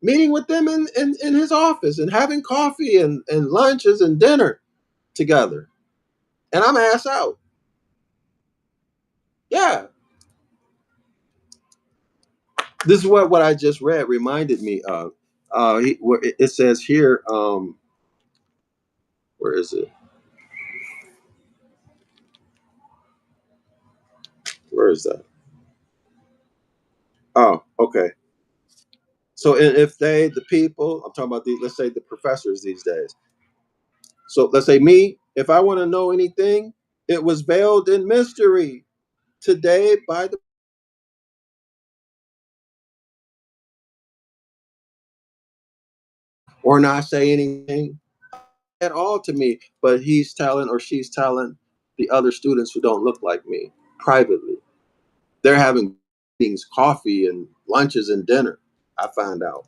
meeting with them in his office and having coffee and lunches and dinner together. And I'm ass out. Yeah. This is what I just read reminded me of. It says here, where is it? Where is that? Oh, okay. So if they, the people, I'm talking about the, let's say the professors these days. So let's say me, if I want to know anything, it was veiled in mystery today by the, or not say anything at all to me, but he's telling or she's telling the other students who don't look like me privately. They're having meetings, coffee and lunches and dinner. I found out.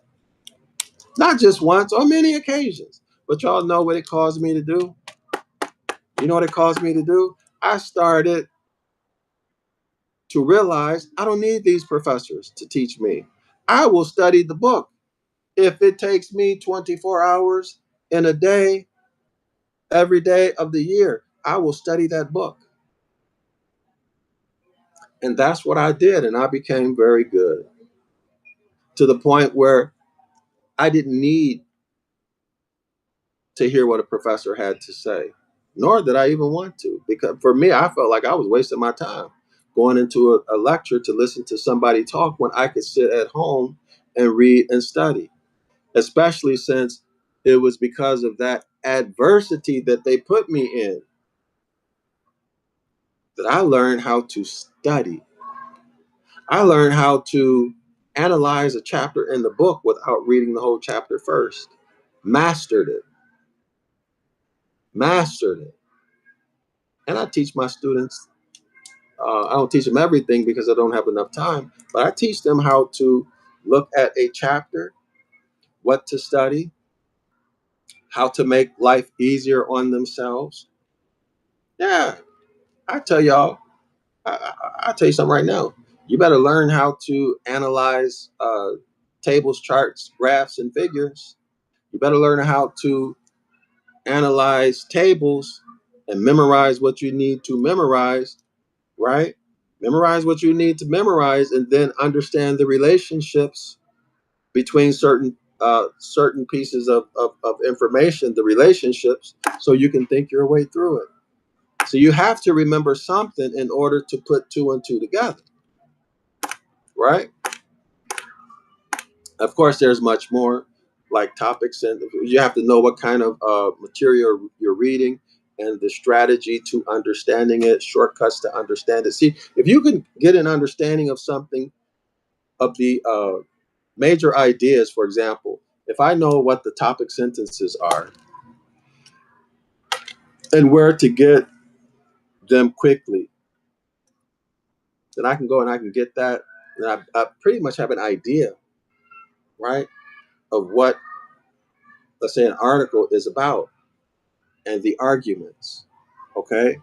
Not just once, on many occasions. But y'all know what it caused me to do? You know what it caused me to do? I started to realize I don't need these professors to teach me. I will study the book. If it takes me 24 hours in a day, every day of the year, I will study that book. And that's what I did. And I became very good to the point where I didn't need to hear what a professor had to say, nor did I even want to. Because for me, I felt like I was wasting my time going into a lecture to listen to somebody talk when I could sit at home and read and study, especially since it was because of that adversity that they put me in that I learned how to study. I learned how to analyze a chapter in the book without reading the whole chapter first. Mastered it. Mastered it. And I teach my students, I don't teach them everything because I don't have enough time, but I teach them how to look at a chapter, what to study, how to make life easier on themselves. Yeah, I tell y'all, I'll tell you something right now. You better learn how to analyze tables, charts, graphs, and figures. You better learn how to analyze tables and memorize what you need to memorize, right? Memorize what you need to memorize and then understand the relationships between certain pieces of information, the relationships, so you can think your way through it. So you have to remember something in order to put two and two together, right? Of course, there's much more like topics, and you have to know what kind of material you're reading and the strategy to understanding it, shortcuts to understand it. See, if you can get an understanding of something, of the major ideas, for example, if I know what the topic sentences are and where to get them quickly, then I can go and I can get that. And I pretty much have an idea, right? of what, let's say, an article is about and the arguments. Okay?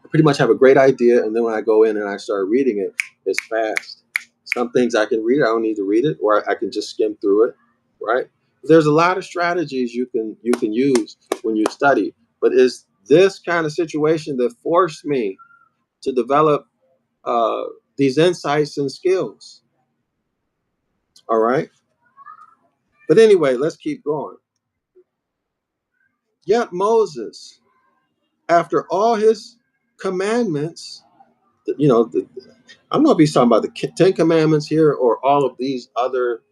I pretty much have a great idea, and then when I go in and I start reading it, it's fast. Some things I can read, I don't need to read it, or I can just skim through it, right? There's a lot of strategies you can use when you study, but it's this kind of situation that forced me to develop uh, these insights and skills. All right. But anyway, let's keep going. Yet Moses, after all his commandments, I don't know if he's talking about the Ten Commandments here or all of these other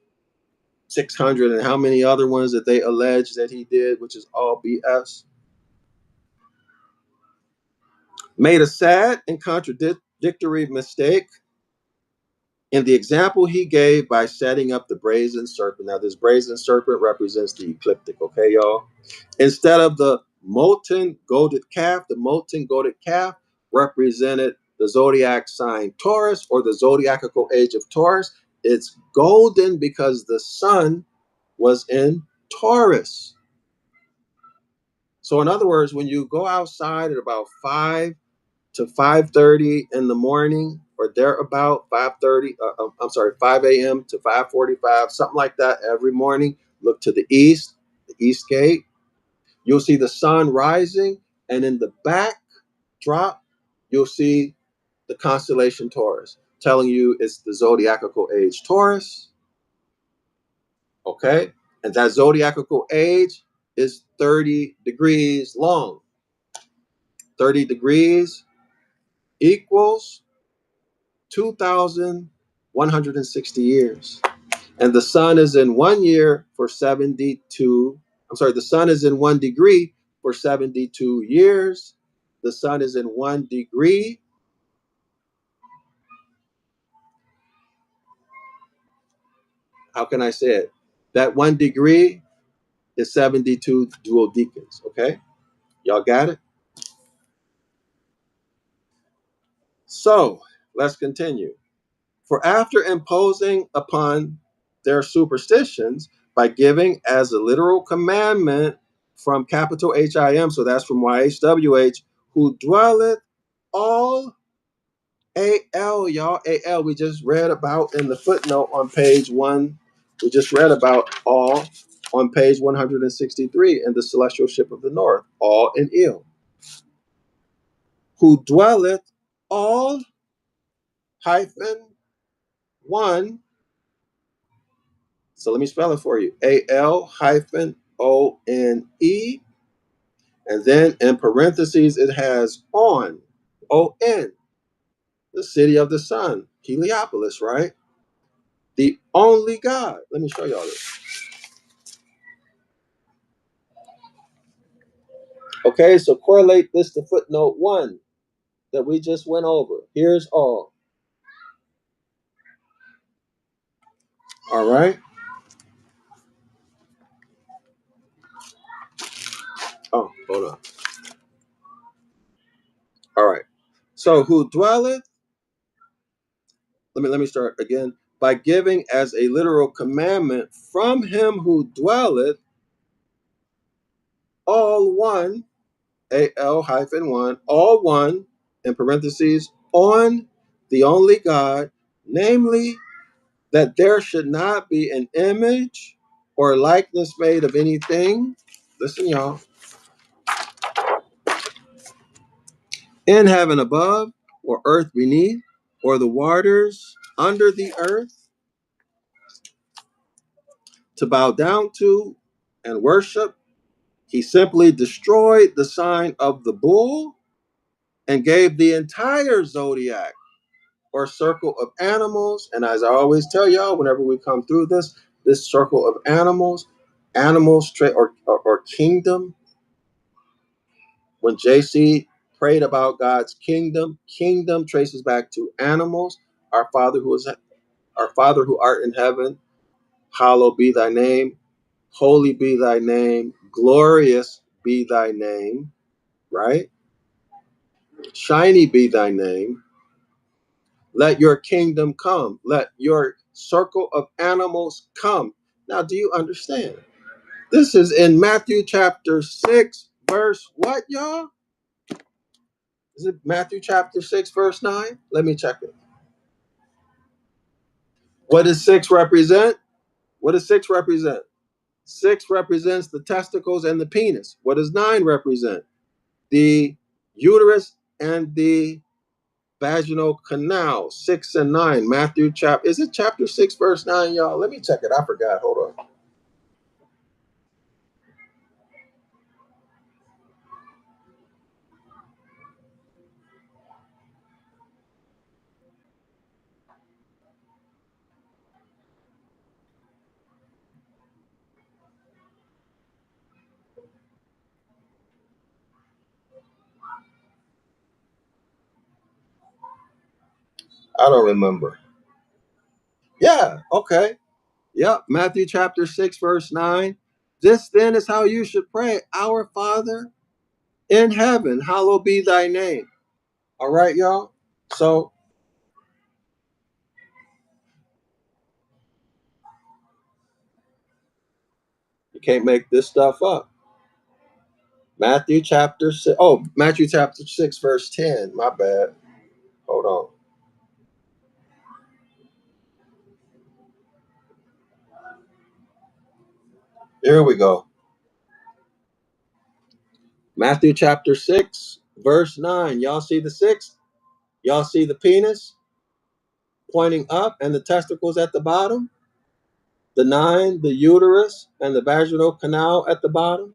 600 and how many other ones that they allege that he did, which is all BS. Made a sad and contradictory mistake in the example he gave by setting up the brazen serpent. Now, this brazen serpent represents the ecliptic, okay, y'all? Instead of the molten golden calf represented the zodiac sign Taurus, or the zodiacal age of Taurus. It's golden because the sun was in Taurus. So in other words, when you go outside at about 5 to 5:30 in the morning, or thereabout, 5 a.m. to 5:45, something like that every morning, look to the east gate. You'll see the sun rising, and in the backdrop, you'll see the constellation Taurus, telling you it's the zodiacal age Taurus. Okay? And that zodiacal age is 30 degrees long. 30 degrees equals 2,160 years. And the sun is in 1 year for 72. The sun is in 1 degree for 72 years. The sun is in 1 degree. How can I say it? That 1 degree is 72 duodecans. Okay? Y'all got it? So let's continue. For after imposing upon their superstitions by giving as a literal commandment from capital HIM, so that's from YHWH, who dwelleth all AL, y'all. AL, we just read about in the footnote on page 1. We just read about all on page 163 in the celestial ship of the north, all in ill. Who dwelleth all hyphen 1. So let me spell it for you. AL-ONE. And then in parentheses, it has ON, the city of the sun, Heliopolis, right? The only God. Let me show y'all this. Okay, so correlate this to footnote 1 that we just went over. Here's all. All right. Oh, hold on. All right. So who dwelleth? Let me start again. By giving as a literal commandment from him who dwelleth all one, AL-1, all one, in parentheses, on the only God, namely that there should not be an image or likeness made of anything. Listen, y'all. In heaven above, or earth beneath, or the waters under the earth, to bow down to and worship. He simply destroyed the sign of the bull and gave the entire zodiac or circle of animals. And as I always tell y'all, whenever we come through this circle of animals, or kingdom. When JC prayed about God's kingdom traces back to animals. Our Father who art in heaven, hallowed be thy name. Holy be thy name. Glorious be thy name. Right? Shiny be thy name. Let your kingdom come. Let your circle of animals come. Now, do you understand? This is in Matthew chapter 6, verse what, y'all? Is it Matthew chapter 6, verse 9? Let me check it. What does 6 represent? What does 6 represent? 6 represents the testicles and the penis. What does 9 represent? The uterus and the vaginal canal. 6 and 9. Matthew chapter, is it chapter 6, verse 9, y'all? Let me check it. I forgot. Hold on. I don't remember. Yeah, okay. Yep, Matthew chapter 6, verse 9. This then is how you should pray. Our Father in heaven, hallowed be thy name. All right, y'all? So you can't make this stuff up. Matthew chapter 6. Oh, Matthew chapter 6, verse 10. My bad. Hold on. Here we go. Matthew chapter 6, verse 9. Y'all see the 6? Y'all see the penis pointing up and the testicles at the bottom? The 9, the uterus and the vaginal canal at the bottom?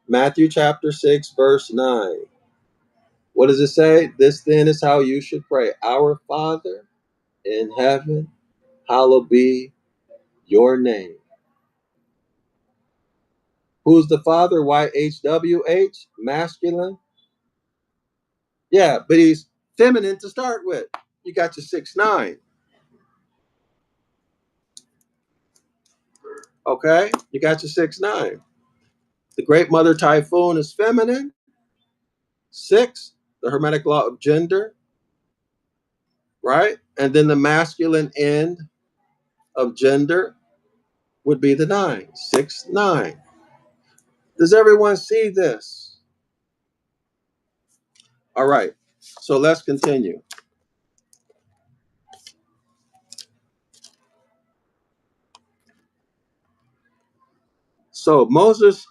Matthew chapter 6, verse 9. What does it say? This then is how you should pray. Our Father in heaven, hallowed be your name. Who's the Father? YHWH, masculine. Yeah, but he's feminine to start with. You got your 6'9". Okay? You got your 6'9". The Great Mother Typhoon is feminine. 6, the Hermetic law of gender, right? And then the masculine end of gender would be the 9, 6'9". Does everyone see this? All right. So let's continue. So Moses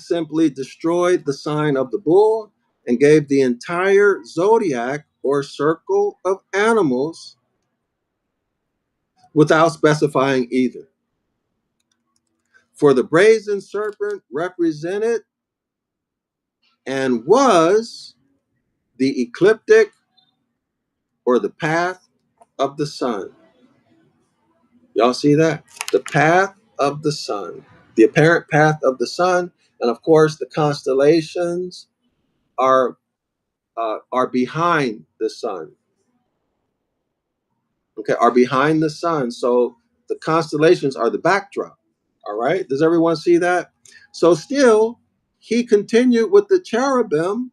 simply destroyed the sign of the bull and gave the entire zodiac or circle of animals without specifying either. For the brazen serpent represented and was the ecliptic or the path of the sun. Y'all see that? The path of the sun, the apparent path of the sun, and of course the constellations are behind the sun. Okay, are behind the sun. So the constellations are the backdrop. All right, does everyone see that? So still, he continued with the cherubim.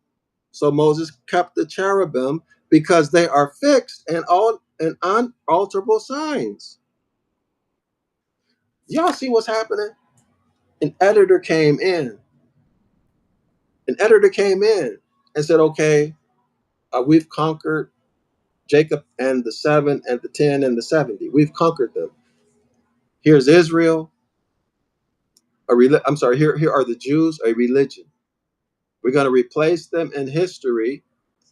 So Moses kept the cherubim because they are fixed and all and unalterable signs. Y'all see what's happening? An editor came in. An editor came in and said, "Okay, we've conquered Jacob and the 7 and the 10 and the 70. We've conquered them. Here's Israel. I'm sorry. Here are the Jews, a religion. We're going to replace them in history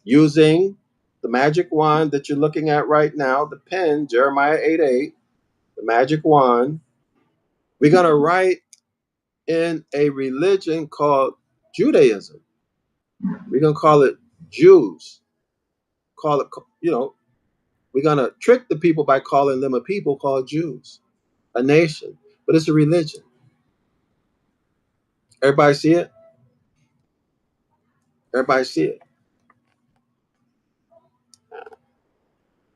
using the magic wand that you're looking at right now, the pen, Jeremiah 8:8, the magic wand. We're going to write in a religion called Judaism. We're going to call it Jews. Call it, we're going to trick the people by calling them a people called Jews, a nation, but it's a religion. Everybody see it? Everybody see it?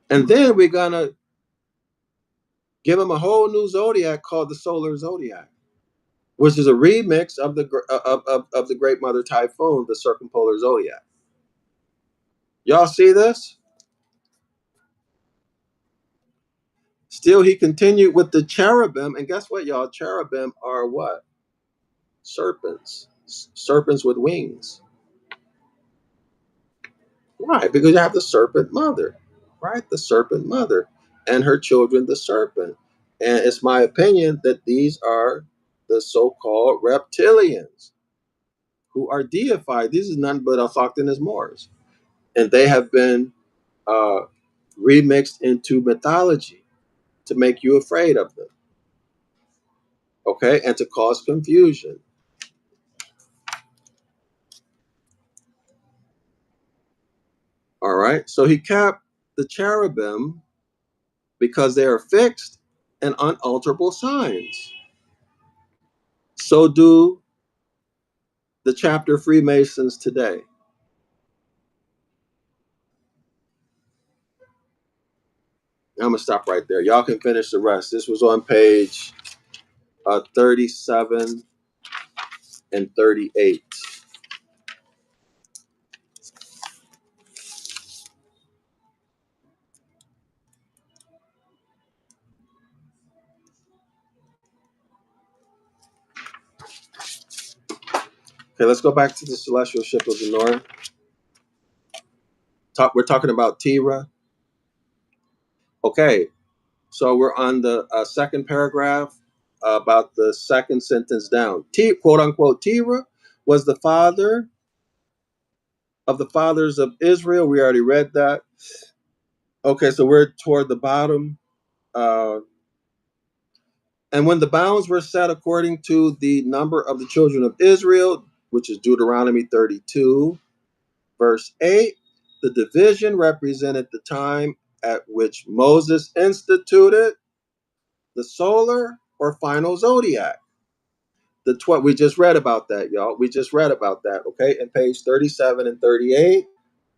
And then we're going to give them a whole new zodiac called the solar zodiac, which is a remix of of the Great Mother Typhoon, the circumpolar zodiac. Y'all see this? Still, he continued with the cherubim. And guess what, y'all? Cherubim are what? Serpents. Serpents with wings. Right, because you have the serpent mother, right? The serpent mother and her children, the serpent. And it's my opinion that these are the so-called reptilians who are deified. These is none but autochthonous Moors. And they have been uh, remixed into mythology to make you afraid of them, okay? And to cause confusion. All right. So he kept the cherubim because they are fixed and unalterable signs. So do the chapter Freemasons today. I'm gonna stop right there. Y'all can finish the rest. This was on page 37 and 38. Okay, let's go back to the celestial ship of the north. We're talking about Tira. Okay, so we're on the second paragraph, about the second sentence down. Quote unquote, Tira was the father of the fathers of Israel. We already read that. Okay, so we're toward the bottom. Uh, and when the bounds were set according to the number of the children of Israel, which is Deuteronomy 32, verse 8, the division represented the time at which Moses instituted the solar or final zodiac. We just read about that, y'all. We just read about that, okay? In page 37 and 38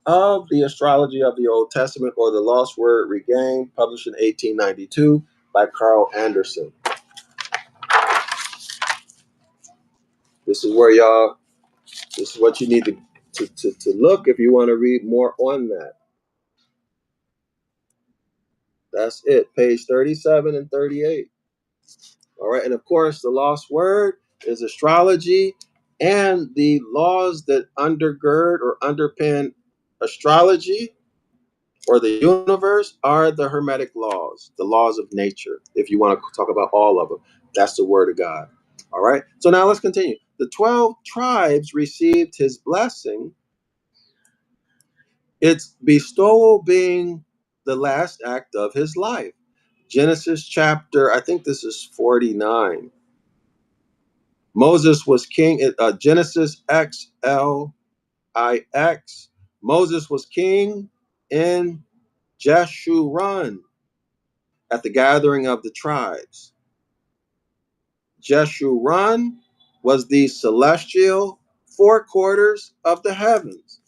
of the Astrology of the Old Testament, or the Lost Word Regained, published in 1892 by Carl Anderson. This is where y'all, this is what you need to look if you want to read more on that. That's it, page 37 and 38. All right, and of course, the Lost Word is astrology, and the laws that undergird or underpin astrology or the universe are the Hermetic laws, the laws of nature, if you want to talk about all of them. That's the word of God. All right. So now let's continue. The 12 tribes received his blessing, its bestowal being the last act of his life. Genesis chapter, I think this is 49. Moses was king, Genesis XLIX. Moses was king in Jeshurun at the gathering of the tribes. Jeshurun was the celestial four quarters of the heavens.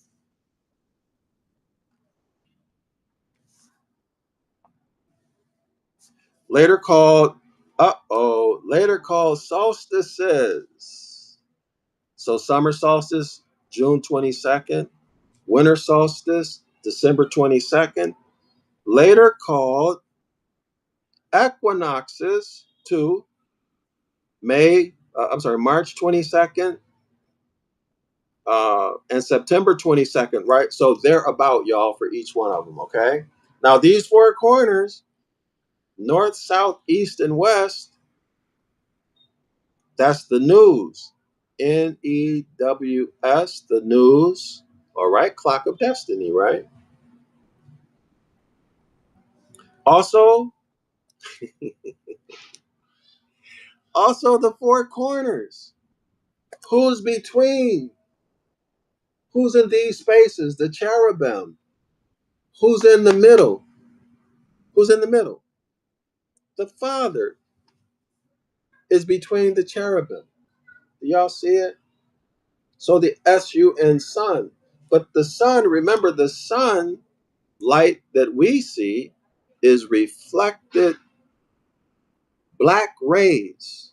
Later called, later called solstices. So summer solstice, June 22nd, winter solstice, December 22nd, later called equinoxes to March 22nd, and September 22nd, right? So they're about, y'all, for each one of them, okay? Now, these four corners, north, south, east, and west, that's the news. NEWS, the news, all right? Clock of destiny, right? Also, the four corners. Who's between? Who's in these spaces? The cherubim. Who's in the middle? Who's in the middle? The Father is between the cherubim. Do y'all see it? So the sun, sun. But the sun, remember, the sun light that we see is reflected black rays.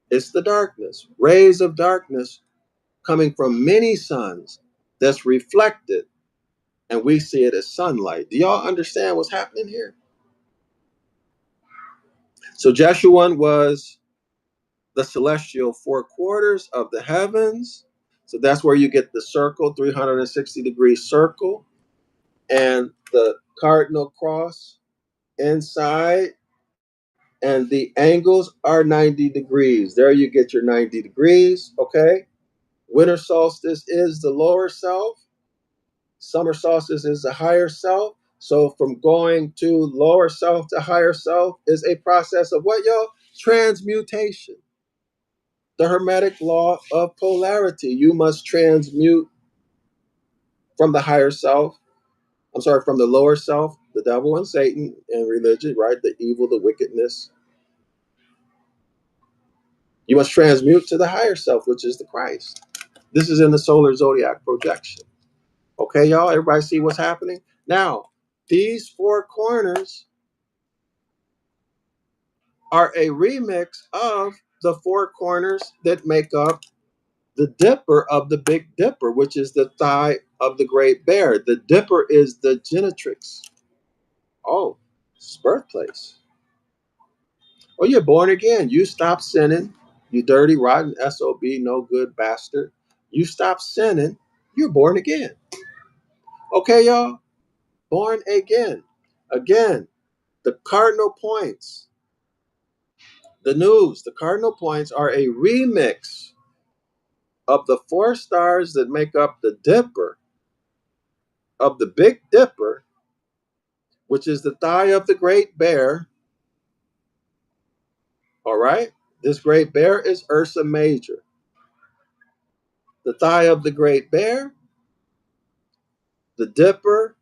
It's the darkness, rays of darkness coming from many suns that's reflected, and we see it as sunlight. Do y'all understand what's happening here? So Jeshurun was the celestial four quarters of the heavens. So that's where you get the circle, 360-degree circle, and the cardinal cross inside, and the angles are 90 degrees. There you get your 90 degrees, okay? Winter solstice is the lower self. Summer solstice is the higher self. So from going to lower self to higher self is a process of what, y'all? Transmutation. The Hermetic law of polarity. You must transmute from the higher self, from the lower self, the devil and Satan and religion, right? The evil, the wickedness. You must transmute to the higher self, which is the Christ. This is in the solar zodiac projection. Okay, y'all, everybody see what's happening? Now, these four corners are a remix of the four corners that make up the dipper of the Big Dipper, which is the thigh of the Great Bear. The dipper is the genitrix. Oh, it's birthplace. Oh, you're born again. You stop sinning. You dirty, rotten, SOB, no good bastard. You stop sinning. You're born again. Okay, y'all? Born again. Again, the cardinal points, the cardinal points are a remix of the four stars that make up the dipper of the Big Dipper, which is the thigh of the Great Bear. All right? This Great Bear is Ursa Major. The thigh of the Great Bear, the dipper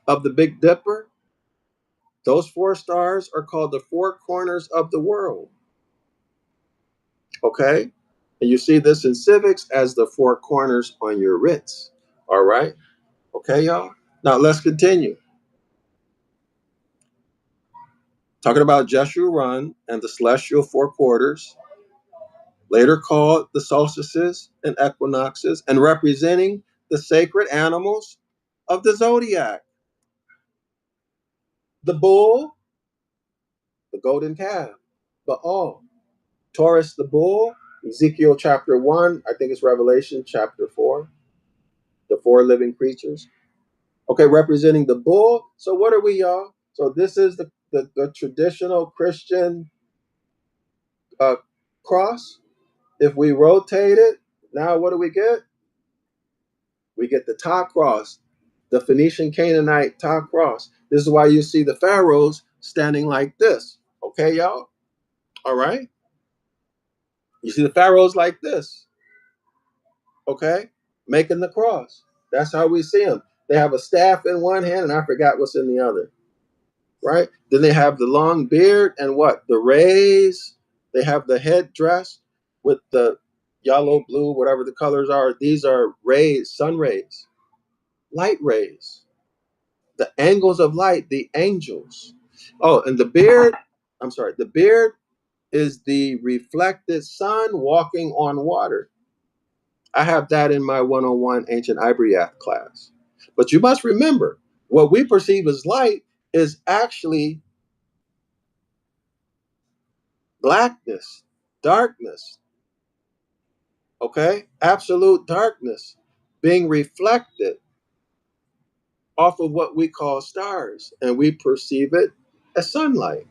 of the Big Dipper, those four stars are called the four corners of the world. Okay? And you see this in civics as the four corners on your writs. All right? Okay, y'all? Now let's continue. Talking about Jeshurun and the celestial four quarters, later called the solstices and equinoxes, and representing the sacred animals of the zodiac. The bull, the golden calf, Baal. Taurus, the bull, Ezekiel chapter 1, I think it's Revelation chapter 4, the four living creatures. Okay, representing the bull. So what are we, y'all? So this is the traditional Christian cross. If we rotate it, now what do we get? We get the Ta cross, the Phoenician Canaanite Ta cross. This is why you see the pharaohs standing like this. Okay, y'all? All right? You see the pharaohs like this. Okay? Making the cross. That's how we see them. They have a staff in one hand, and I forgot what's in the other. Right? Then they have the long beard and what? The rays. They have the headdress with the yellow, blue, whatever the colors are. These are rays, sun rays, light rays. The angles of light, the angels. Oh, and the beard, the beard is the reflected sun walking on water. I have that in my 101 Ancient Ibaryath class. But you must remember, what we perceive as light is actually blackness, darkness, okay? Absolute darkness being reflected off of what we call stars, and we perceive it as sunlight.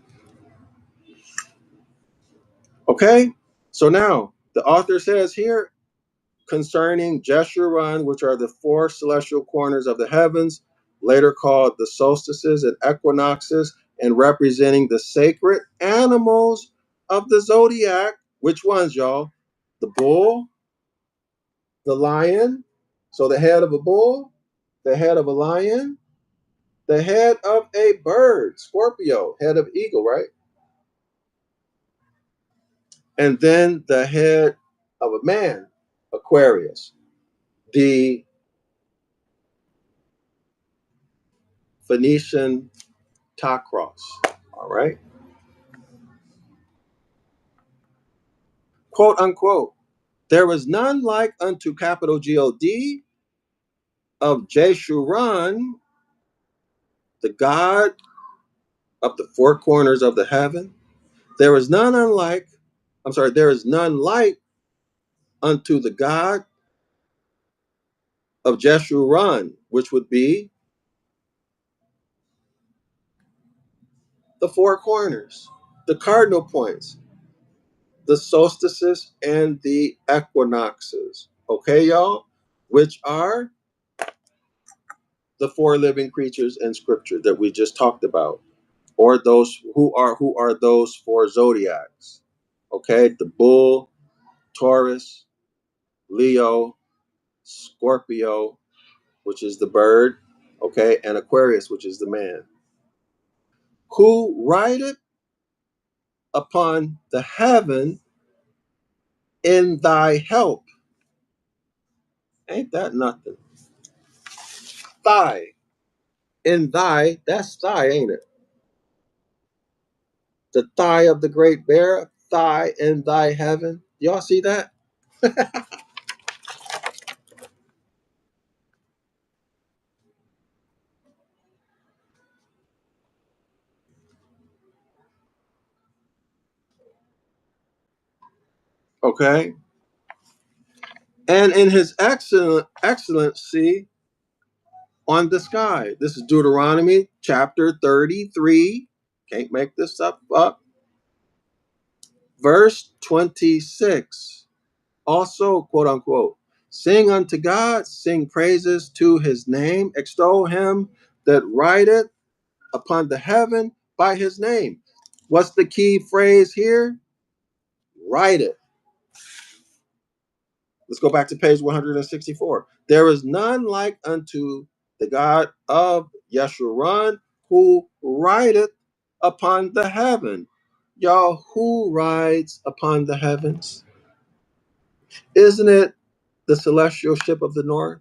Okay? So now, the author says here concerning Jeshurun, which are the four celestial corners of the heavens, later called the solstices and equinoxes, and representing the sacred animals of the zodiac. Which ones, y'all? The bull, the lion, so the head of a bull, the head of a lion, the head of a bird, Scorpio, head of eagle, right? And then the head of a man, Aquarius, the Phoenician Ta cross. All right. Quote unquote. There was none like unto capital God of Jeshurun, the god of the four corners of the heaven. There is none unlike, there is none like unto the God of Jeshurun, which would be the four corners, the cardinal points, the solstices, and the equinoxes. Okay, y'all? Which are the four living creatures in scripture that we just talked about, or those who are those four zodiacs. Okay, the bull, Taurus, Leo, Scorpio, which is the bird, okay, and Aquarius, which is the man. Who rideth upon the heaven in thy help. Ain't that nothing? Thigh. In thy, that's thigh, ain't it? The thigh of the great bear, thigh in thy heaven. Y'all see that? Okay. And in his excellency on the sky. This is Deuteronomy chapter 33. Can't make this up. Verse 26. Also, quote unquote, sing unto God, sing praises to his name, extol him that rideth upon the heaven by his name. What's the key phrase here? Rideth. Let's go back to page 164. There is none like unto the God of Yeshurun who rideth upon the heaven. Y'all, who rides upon the heavens? Isn't it the celestial ship of the north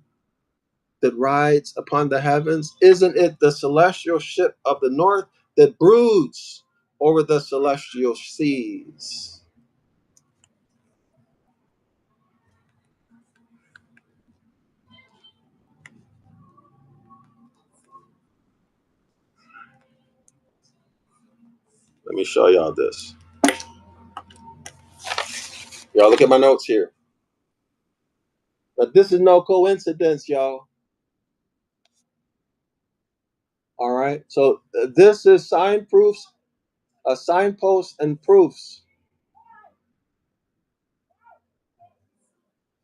that rides upon the heavens? Isn't it the celestial ship of the north that broods over the celestial seas? Let me show y'all this. Y'all look at my notes here. But this is no coincidence, y'all. All right. So this is sign proofs, signposts and proofs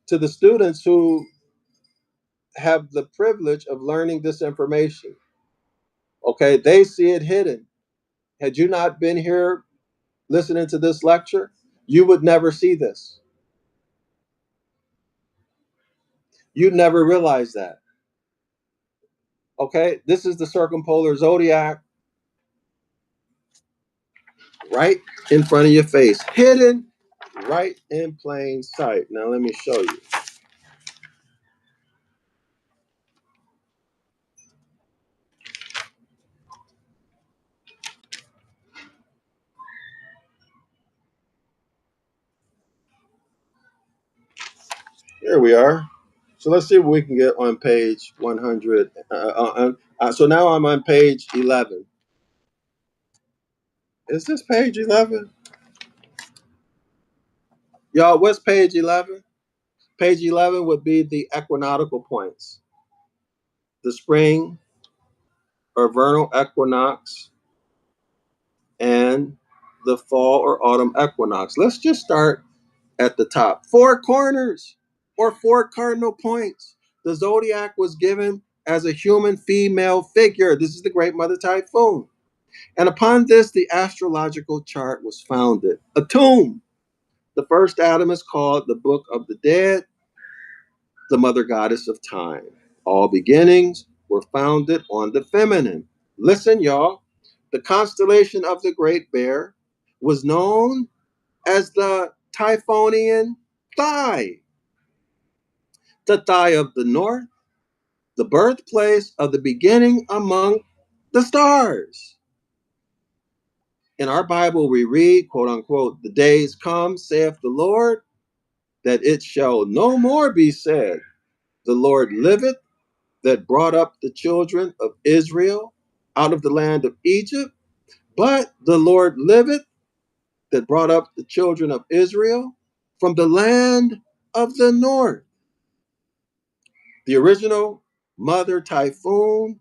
to the students who have the privilege of learning this information. Okay. They see it hidden. Had you not been here listening to this lecture, you would never see this. You'd never realize that. Okay. This is the circumpolar zodiac right in front of your face, hidden right in plain sight. Now, let me show you. Here we are. So let's see what we can get on page 100. So now I'm on page 11. Is this page 11? Y'all, what's page 11? Page 11 would be the equinoctial points. The spring or vernal equinox and the fall or autumn equinox. Let's just start at the top. Four corners or four cardinal points. The zodiac was given as a human female figure. This is the Great Mother Typhoon. And upon this, the astrological chart was founded. A tomb. The first Adam is called the Book of the Dead, the Mother Goddess of Time. All beginnings were founded on the feminine. Listen, y'all. The constellation of the Great Bear was known as the Typhonian Thigh, the thigh of the north, the birthplace of the beginning among the stars. In our Bible, we read, quote unquote, the days come, saith the Lord, that it shall no more be said, the Lord liveth, that brought up the children of Israel out of the land of Egypt, But the Lord liveth, that brought up the children of Israel from the land of the north. The original mother Typhoon,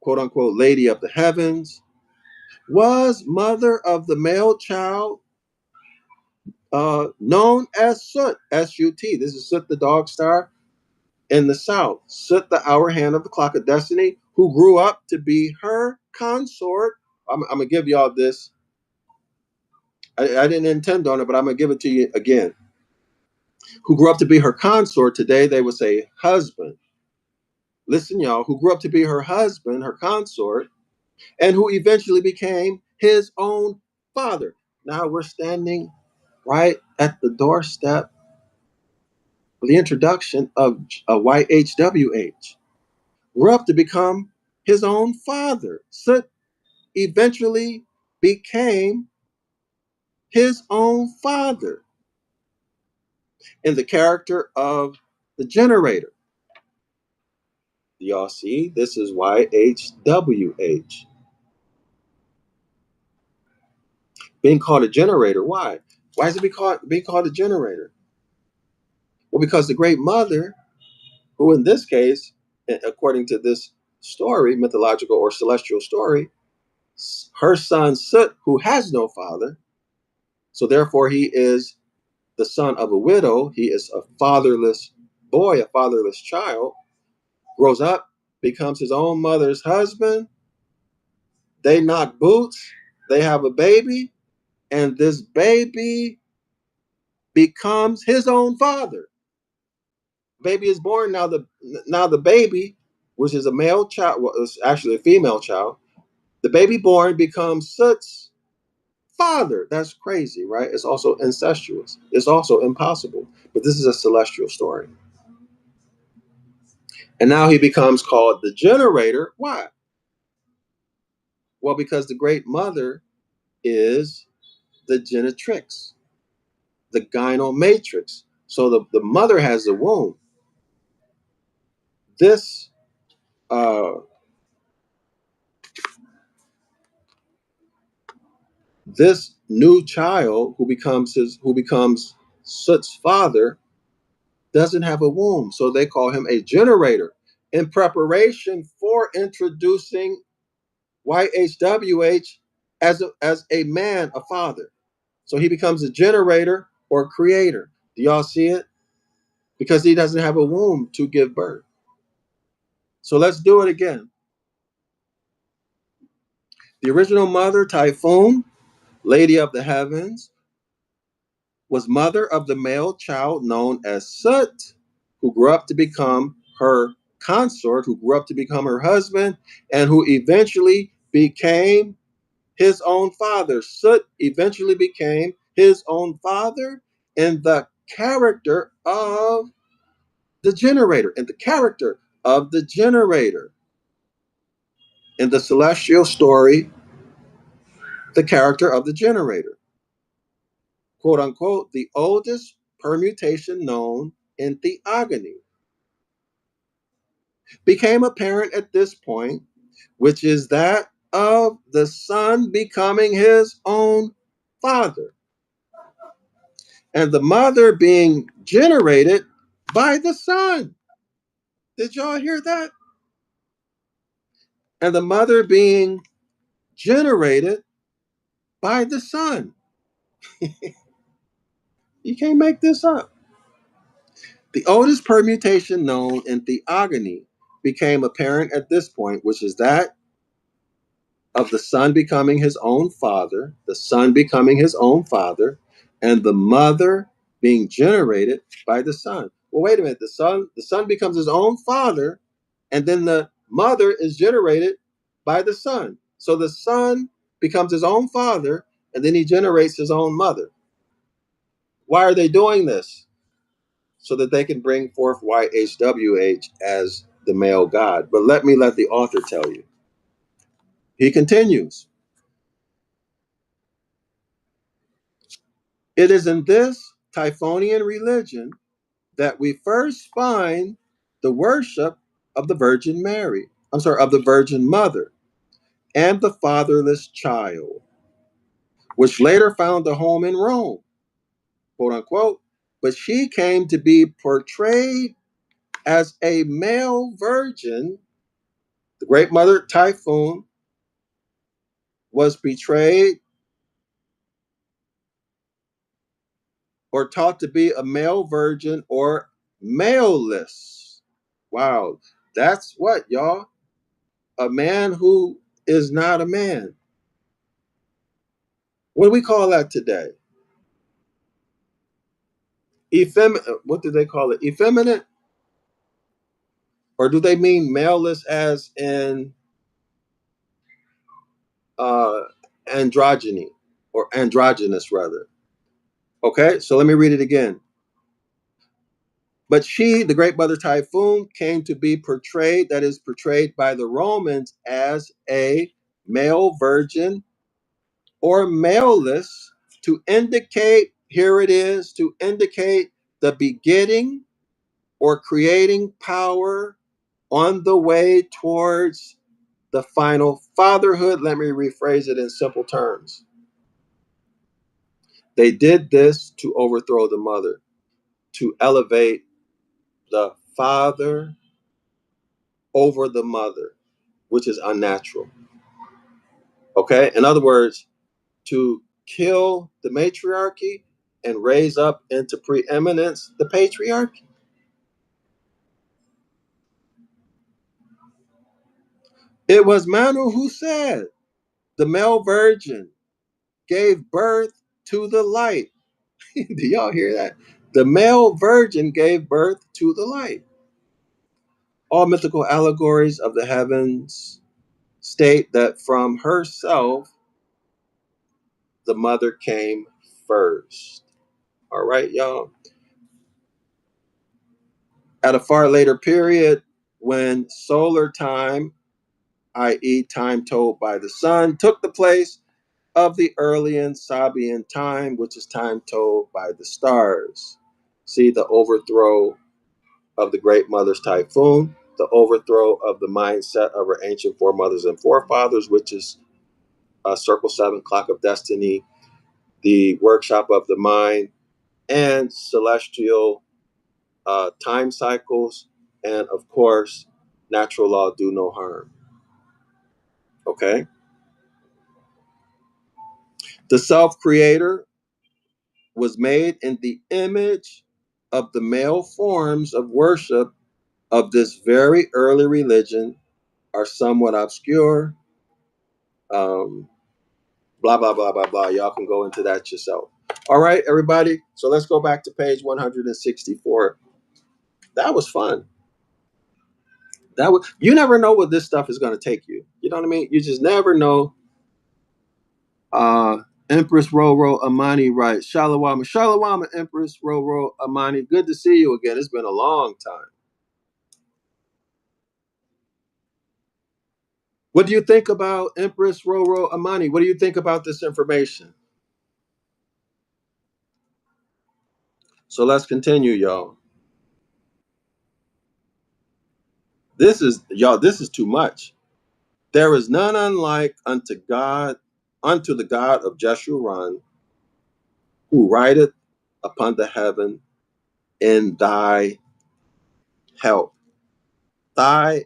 quote unquote, lady of the heavens, was mother of the male child known as Sut, S-U-T. This is Sut the dog star in the south. Sut the hour hand of the clock of destiny, who grew up to be her consort. I'm going to give y'all this. I didn't intend on it, but I'm going to give it to you again. Who grew up to be her consort. Today they would say husband. Listen, y'all, who grew up to be her husband, her consort, and who eventually became his own father. Now we're standing right at the doorstep of the introduction of YHWH. Grew up to become his own father. Sut eventually became his own father in the character of the generator. Do y'all see? This is YHWH. Being called a generator. Why? Why is it being called a generator? Well, because the great mother, who in this case, according to this story, mythological or celestial story, her son Sut, who has no father, so therefore he is the son of a widow, he is a fatherless boy, a fatherless child, grows up, becomes his own mother's husband. They knock boots, they have a baby, and this baby becomes his own father. Baby is born. Now the baby, which is a male child, well, it's actually a female child, the baby born becomes Sut's father. That's crazy, right? It's also incestuous. It's also impossible. But this is a celestial story. And now he becomes called the generator. Why? Well, because the great mother is the genetrix, the gynomatrix. So the mother has the womb. This uh, this new child who becomes Sut's father doesn't have a womb, so they call him a generator in preparation for introducing YHWH as a man, a father. So he becomes a generator or creator. Do y'all see it? Because he doesn't have a womb to give birth. So let's do it again. The original mother, Typhoon, lady of the heavens, was mother of the male child known as Sut, who grew up to become her consort, who grew up to become her husband, and who eventually became his own father. Sut eventually became his own father in the character of the generator, in the character of the generator. In the celestial story, the character of the generator. Quote unquote, the oldest permutation known in theogony became apparent at this point, which is that of the son becoming his own father, and the mother being generated by the son. Did y'all hear that? And the mother being generated by the son. You can't make this up. The oldest permutation known in theogony became apparent at this point, which is that of the son becoming his own father, the son becoming his own father, and the mother being generated by the son. Well, wait a minute. The son becomes his own father, and then the mother is generated by the son. So the son becomes his own father, and then he generates his own mother. Why are they doing this? So that they can bring forth YHWH as the male god. But let the author tell you. He continues. It is in this Typhonian religion that we first find the worship of the Virgin Mary. I'm sorry, of the Virgin Mother and the fatherless child. which later found a home in Rome, quote unquote. But she came to be portrayed as a male virgin. The great mother Typhoon was betrayed or taught to be a male virgin or maleless. Wow, that's what, y'all? A man who is not a man. What do we call that today? Effeminate. What do they call it? Effeminate? Or do they mean maleless as in uh, androgyny or androgynous rather? Okay, so let me read it again. But she, the great mother Typhoon, came to be portrayed, that is, portrayed by the Romans as a male virgin or maleless to indicate, here it is, to indicate the begetting or creating power on the way towards the final fatherhood. Let me rephrase it in simple terms. They did this to overthrow the mother, to elevate the father over the mother, which is unnatural. Okay? In other words, to kill the matriarchy and raise up into preeminence the patriarchy. It was Manu who said, the male virgin gave birth to the light. Do y'all hear that? The male virgin gave birth to the light. All mythical allegories of the heavens state that from herself, the mother came first. All right, y'all. At a far later period, when solar time, i.e., time told by the sun, took the place of the earlian Sabian time, which is time told by the stars. See the overthrow of the great mother's Typhoon, the overthrow of the mindset of her ancient foremothers and forefathers, which is Circle 7, Clock of Destiny, the workshop of the mind, and celestial time cycles, and of course, natural law do no harm. Okay? The self creator was made in the image of the male forms of worship of this very early religion are somewhat obscure. Um, blah, blah, blah, blah, blah. Y'all can go into that yourself. All right, everybody. So let's go back to page 164. That was fun. You never know what this stuff is going to take you. You know what I mean? You just never know. Uh, Empress Roro Amani writes, Shalawama, Shalawama, Empress Roro Amani. Good to see you again. It's been a long time. What do you think about Empress Roro Amani? What do you think about this information? So let's continue, y'all. This is too much. There is none unlike unto the God of Jeshurun, who rideth upon the heaven in thy help. Thigh,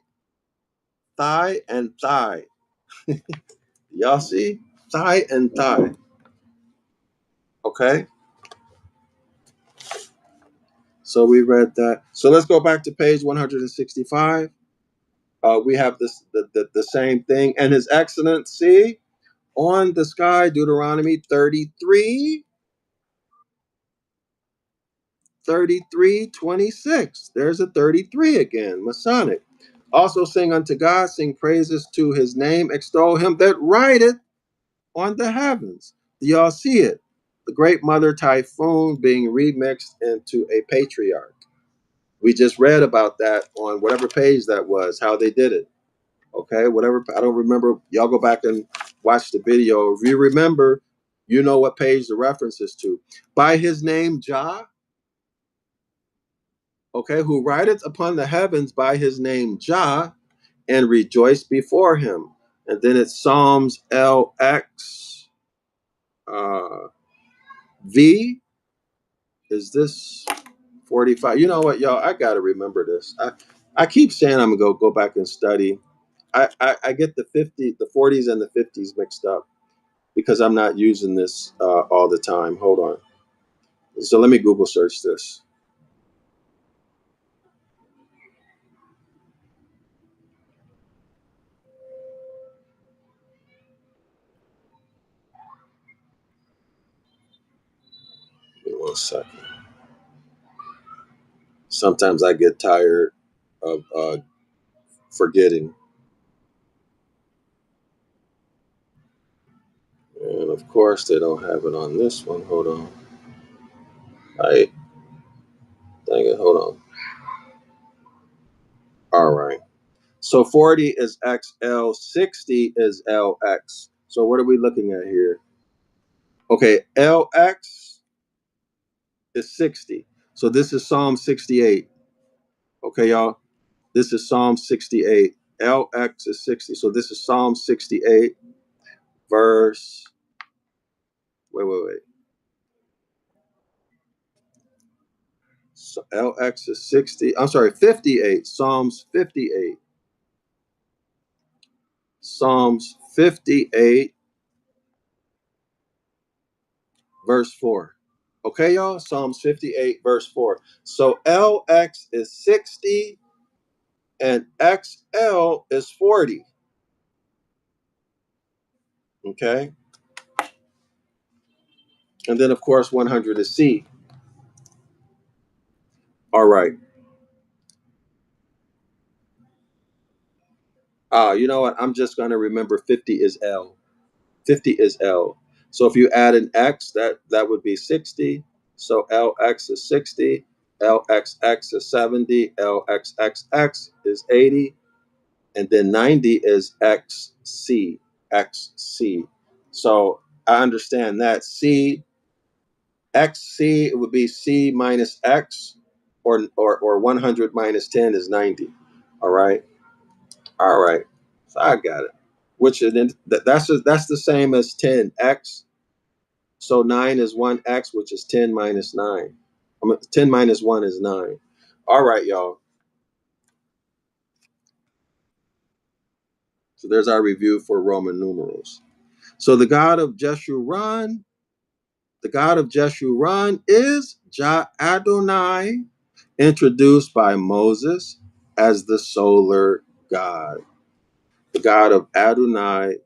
thigh, and thigh. Y'all see? Thigh and thigh. Okay? So we read that. So let's go back to page 165. We have the same thing. And his excellency on the sky, Deuteronomy 33, 26. There's a 33 again, Masonic. Also sing unto God, sing praises to his name, extol him that rideth on the heavens. Do y'all see it? The great mother Typhoon being remixed into a patriarch. We just read about that on whatever page that was, how they did it. Okay, whatever. I don't remember. Y'all go back and watch the video. If you remember, you know what page the reference is to. By his name, Jah, okay, who rideth upon the heavens by his name, Jah, and rejoice before him. And then it's Psalms LX. Uh, V, is this 45? You know what, y'all? I got to remember this. I keep saying I'm going to go back and study. I get the 40s and the 50s mixed up because I'm not using this all the time. Hold on. So let me Google search this. Give me 1 second. Sometimes I get tired of forgetting. And of course, they don't have it on this one. Hold on. I Dang it. Hold on. All right. So 40 is XL, 60 is LX. So what are we looking at here? Okay, LX is 60. So this is Psalm 68. Okay, y'all. This is Psalm 68. LX is 60. So this is Psalm 68, verse. Wait. So LX is 60. I'm sorry, 58. Psalms 58. Psalms 58, verse 4. Okay, y'all? Psalms 58, verse 4. So LX is 60 and XL is 40. Okay. And then, of course, 100 is C. All right. You know what? I'm just going to remember 50 is L. 50 is L. So if you add an X, that would be 60. So LX is 60. LXX is 70. LXXX is 80. And then 90 is XC. XC. So I understand that. XC, it would be C minus X, or 100 minus 10 is 90. All right. All right. So I got it. Which is that's the same as 10x. So 9 is 1x, which is 10 minus 9. 10 minus 1 is 9. All right, y'all. So there's our review for Roman numerals. So the God of Jeshurun, is Jah Adonai, introduced by Moses as the solar God. The God of Adonai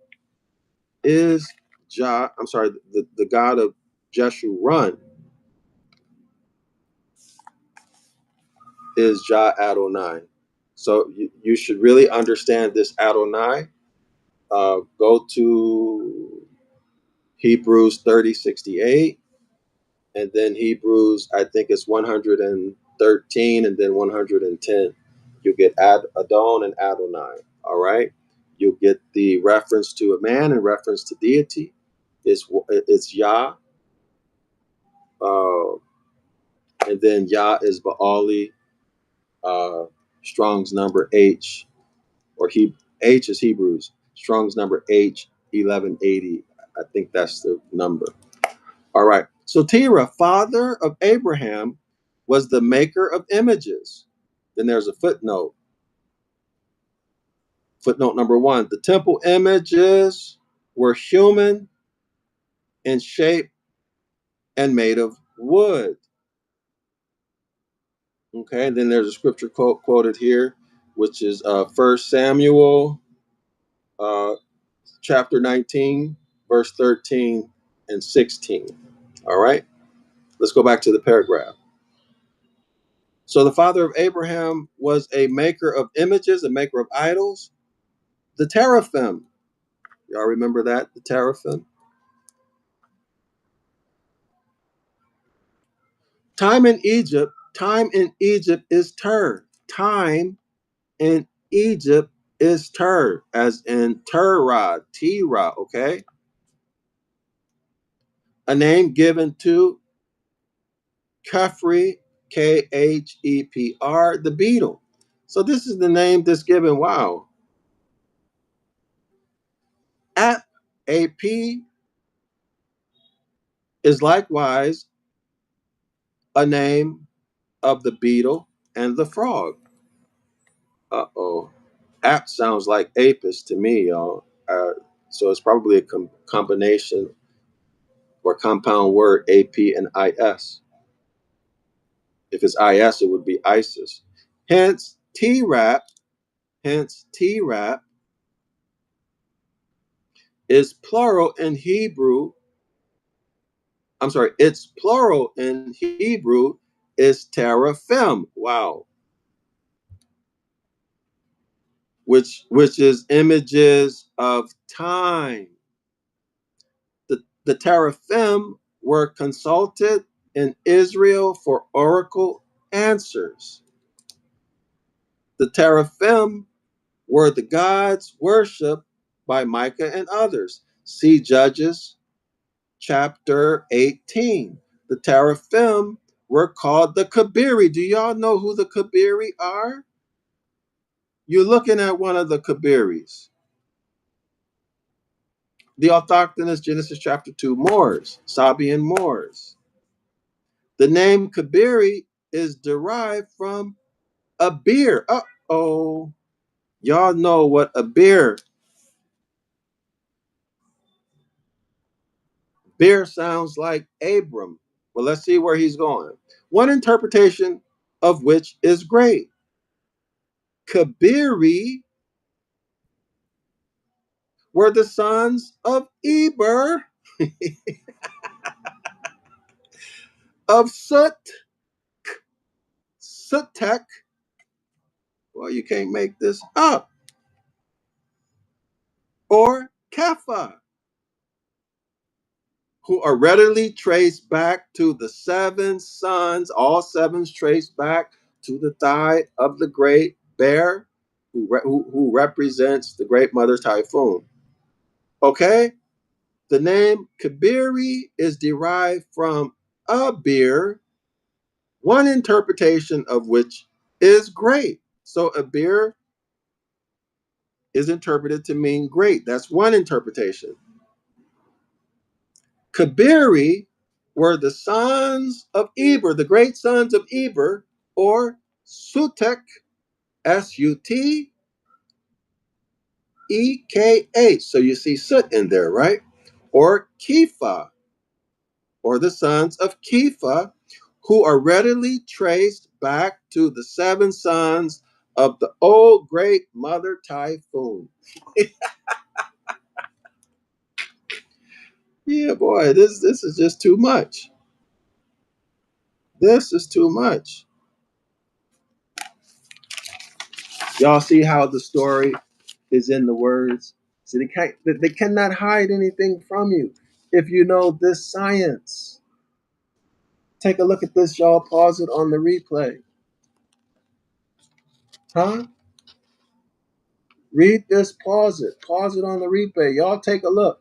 is the God of Jeshurun is Jah Adonai. So you should really understand this Adonai. Go to Hebrews 30:68, and then Hebrews, I think it's 113, and then 110. You get Adon and Adonai. All right. You'll get the reference to a man and reference to deity. It's Yah, uh, and then Yah is Baali, uh, Strong's number H, or H is Hebrews. Strong's number H 1180. I think that's the number. All right. So Terah, father of Abraham, was the maker of images. Then there's a footnote. Footnote number 1. The temple images were human in shape and made of wood. Okay. And then there's a scripture quoted here, which is 1 Samuel uh, chapter 19, verse 13 and 16. All right. Let's go back to the paragraph. So the father of Abraham was a maker of images, a maker of idols. The teraphim. Y'all remember that? The teraphim. Time in Egypt is ter. Time in Egypt is ter, as in Terah, Tira, okay? A name given to Khepri, Khepr, the beetle. So this is the name that's given. Wow. Ap, AP, is likewise a name of the beetle and the frog. Uh-oh. App sounds like apis to me, y'all. So it's probably a combination or compound word AP and IS. If it's IS, it would be ISIS. Hence, T-rap, hence T-rap is plural in Hebrew. I'm sorry, its plural in Hebrew is teraphim. Wow. Which is images of time. The teraphim were consulted in Israel for oracle answers. The teraphim were the gods worshipped by Micah and others. See Judges chapter 18. The teraphim were called the Kabiri. Do y'all know who the Kabiri are? You're looking at one of the Kabiris. The autochthonous Genesis chapter 2 Moors, Sabian Moors. The name Kabiri is derived from a beer. Uh-oh. Y'all know what a beer. Beer sounds like Abram. Well, let's see where he's going. One interpretation of which is great. Kabiri were the sons of Eber, of Sutek. Well, you can't make this up. Or Kapha, who are readily traced back to the seven sons, all sevens traced back to the thigh of the great bear, who represents the great mother Typhoon. Okay? The name Kabiri is derived from Abir, one interpretation of which is great. So Abir is interpreted to mean great. That's one interpretation. Kabiri were the sons of Eber, the great sons of Eber, or Sutek, Sutekh. So you see Sut in there, right? Or Kepha, or the sons of Kepha, who are readily traced back to the seven sons of the old great mother Typhoon. Yeah, boy, this is just too much. This is too much. Y'all see how the story is in the words? So they cannot hide anything from you if you know this science. Take a look at this, y'all. Pause it on the replay. Huh? Read this, pause it. Pause it on the replay. Y'all take a look.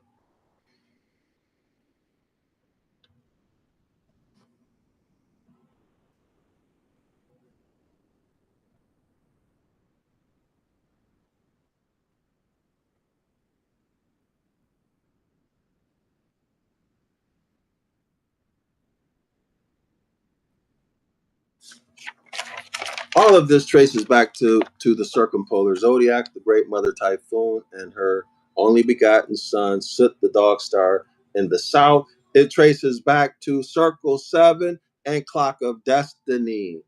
All of this traces back to the circumpolar zodiac, the great mother Typhoon, and her only begotten son, Sut the dog star in the south. It traces back to Circle 7 and Clock of Destiny.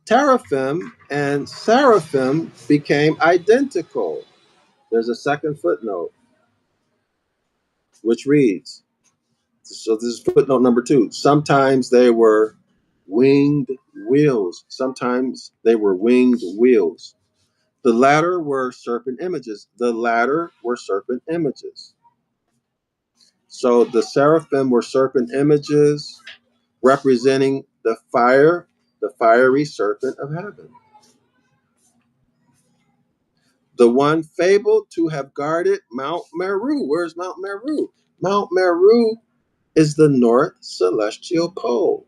Teraphim and Seraphim became identical. There's a second footnote, which reads, so this is footnote number 2. Sometimes they were winged wheels. Sometimes they were winged wheels. The latter were serpent images. The latter were serpent images. So the seraphim were serpent images representing the fiery serpent of heaven. The one fabled to have guarded Mount Meru. Where's Mount Meru? Mount Meru is the North Celestial Pole.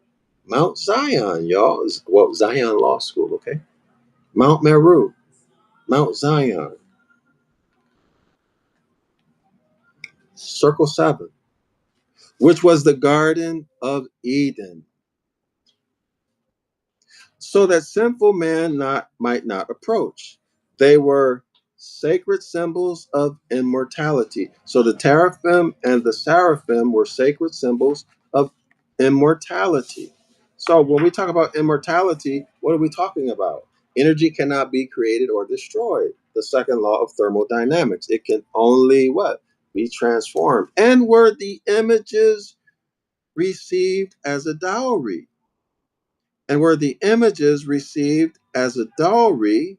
Mount Zion, y'all, is Zion Law School, okay? Mount Meru, Mount Zion. Circle 7. which was the Garden of Eden, so that sinful man might not approach. They were sacred symbols of immortality. So the teraphim and the seraphim were sacred symbols of immortality. So when we talk about immortality, what are we talking about? Energy cannot be created or destroyed. The second law of thermodynamics. It can only what? Be transformed. And were the images received as a dowry? And were the images received as a dowry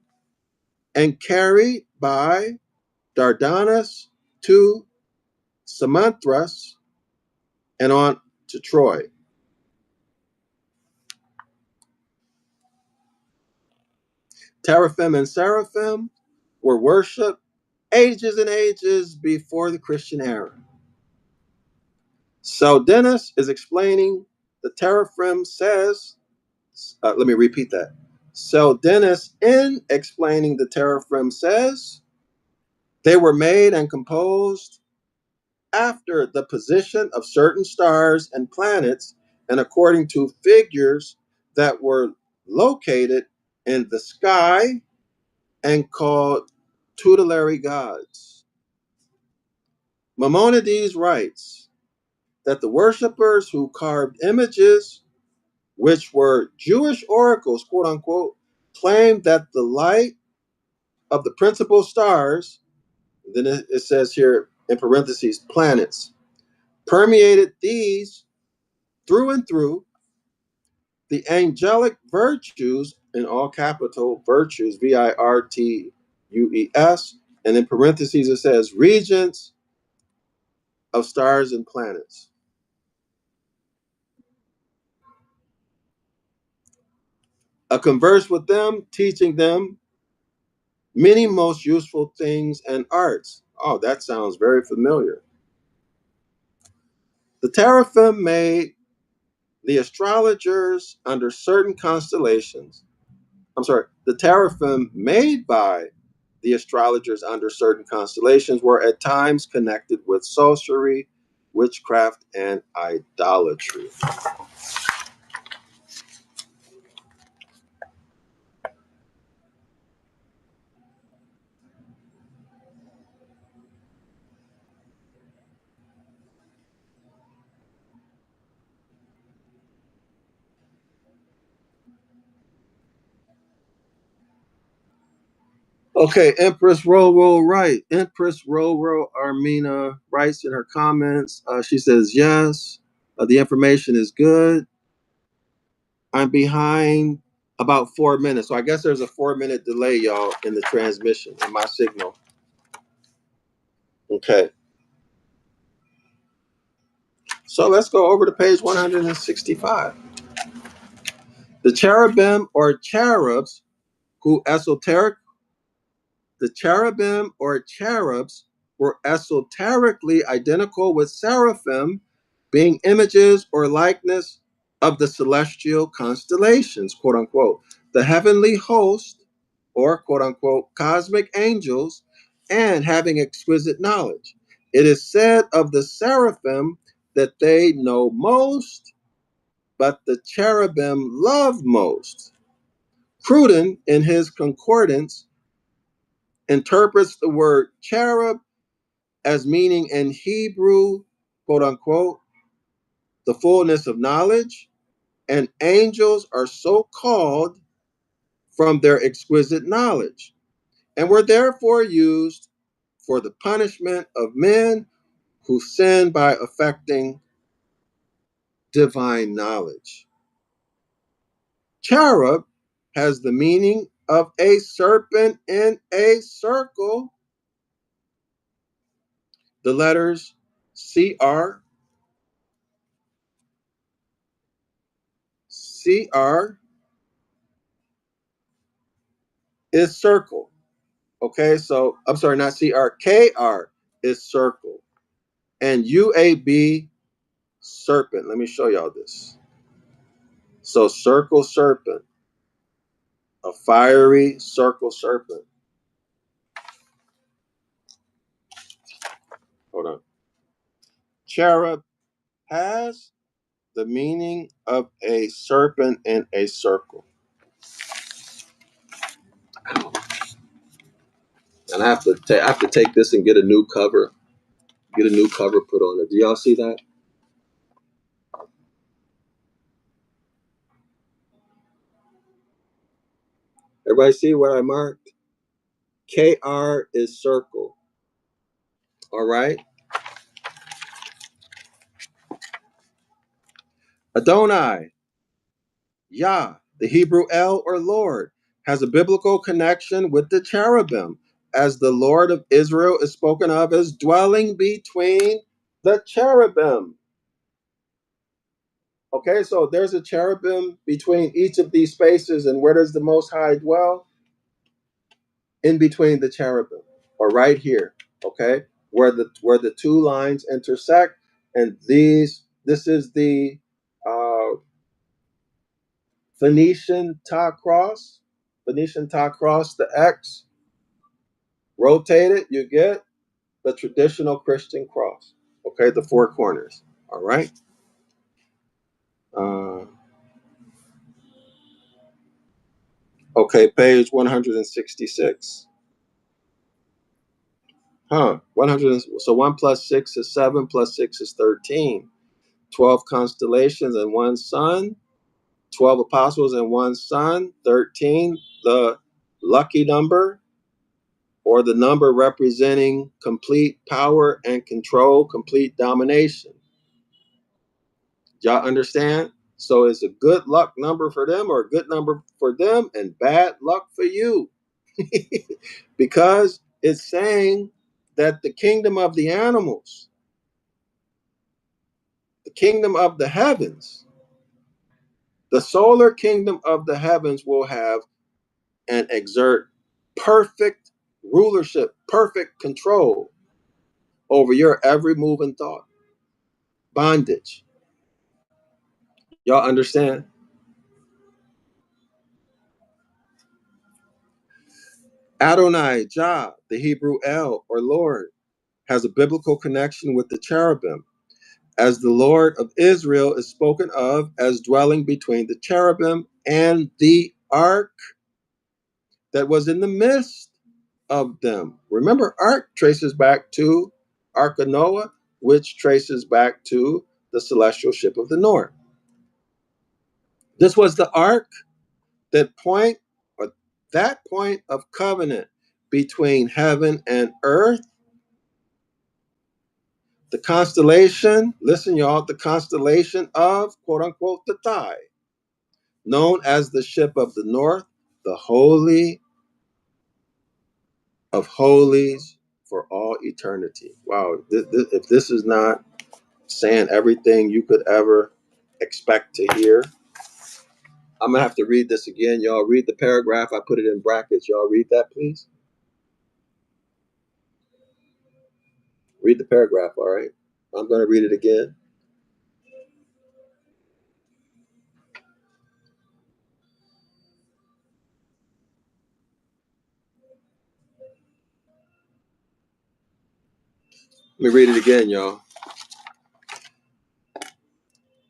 and carried by Dardanus to Samothrace and on to Troy. Teraphim and seraphim were worshipped ages and ages before the Christian era. So Dennis is explaining the teraphim says, let me repeat that. So Dennis, in explaining the teraphim, says they were made and composed after the position of certain stars and planets and according to figures that were located in the sky and called tutelary gods. Maimonides writes that the worshippers who carved images, which were Jewish oracles, quote unquote, claimed that the light of the principal stars, then it says here in parentheses, planets, permeated these through and through. The angelic virtues, in all capital virtues, virtues, and in parentheses it says regents of stars and planets. Converse with them, teaching them many most useful things and arts. Oh, that sounds very familiar. The teraphim made the astrologers under certain constellations. The teraphim made by the astrologers under certain constellations were at times connected with sorcery, witchcraft, and idolatry. Okay, Empress Roro right. Empress Roro Armina writes in her comments. She says, yes, the information is good. I'm behind about 4 minutes. So I guess there's a 4 minute delay, y'all, in the transmission in my signal. Okay. So let's go over to page 165. The cherubim or cherubs who esoteric the cherubim or cherubs were esoterically identical with seraphim, being images or likeness of the celestial constellations, quote unquote, the heavenly host, or quote unquote, cosmic angels, and having exquisite knowledge. It is said of the seraphim that they know most, but the cherubim love most. Cruden, in his concordance, interprets the word cherub as meaning in Hebrew, quote unquote, the fullness of knowledge, and angels are so called from their exquisite knowledge, and were therefore used for the punishment of men who sin by affecting divine knowledge. Cherub has the meaning of a serpent in a circle. The letters CR, CR is circle. Okay, so I'm sorry, not CR, KR is circle. And UAB, serpent. Let me show y'all this. So circle serpent, a fiery circle serpent. Hold on. Cherub has the meaning of a serpent in a circle. And I have to take this and get a new cover. Get a new cover put on it. Do y'all see that? Everybody see what I marked? KR is circle. All right. Adonai, Yah, the Hebrew El or Lord, has a biblical connection with the cherubim, as the Lord of Israel is spoken of as dwelling between the cherubim. Okay, so there's a cherubim between each of these spaces, and where does the Most High dwell? In between the cherubim, or right here. Okay, where the two lines intersect, and this is the uh, Phoenician ta cross, the X, rotate it, you get the traditional Christian cross. Okay, the four corners. All right. Uh, okay, page 166. 100. So 1 plus 6 is 7, plus 6 is 13. 12 constellations and one sun. 12 apostles and one sun. 13, the lucky number, or the number representing complete power and control, complete domination. Y'all understand? So it's a good luck number for them, or a good number for them, and bad luck for you. Because it's saying that the kingdom of the animals, the kingdom of the heavens, the solar kingdom of the heavens will have and exert perfect rulership, perfect control over your every move and thought. Bondage. Y'all understand? Adonai, Jah, the Hebrew El or Lord, has a biblical connection with the cherubim, as the Lord of Israel is spoken of as dwelling between the cherubim and the ark that was in the midst of them. Remember, ark traces back to Ark of Noah, which traces back to the celestial ship of the north. This was the ark, that point, or that point of covenant between heaven and earth. The constellation, listen, y'all, the constellation of, quote unquote, the thigh, known as the ship of the north, the holy of holies for all eternity. Wow, if this is not saying everything you could ever expect to hear, I'm gonna have to read this again. Y'all read the paragraph. I put it in brackets. Y'all read that, please. Read the paragraph, all right? I'm gonna read it again. Let me read it again, y'all.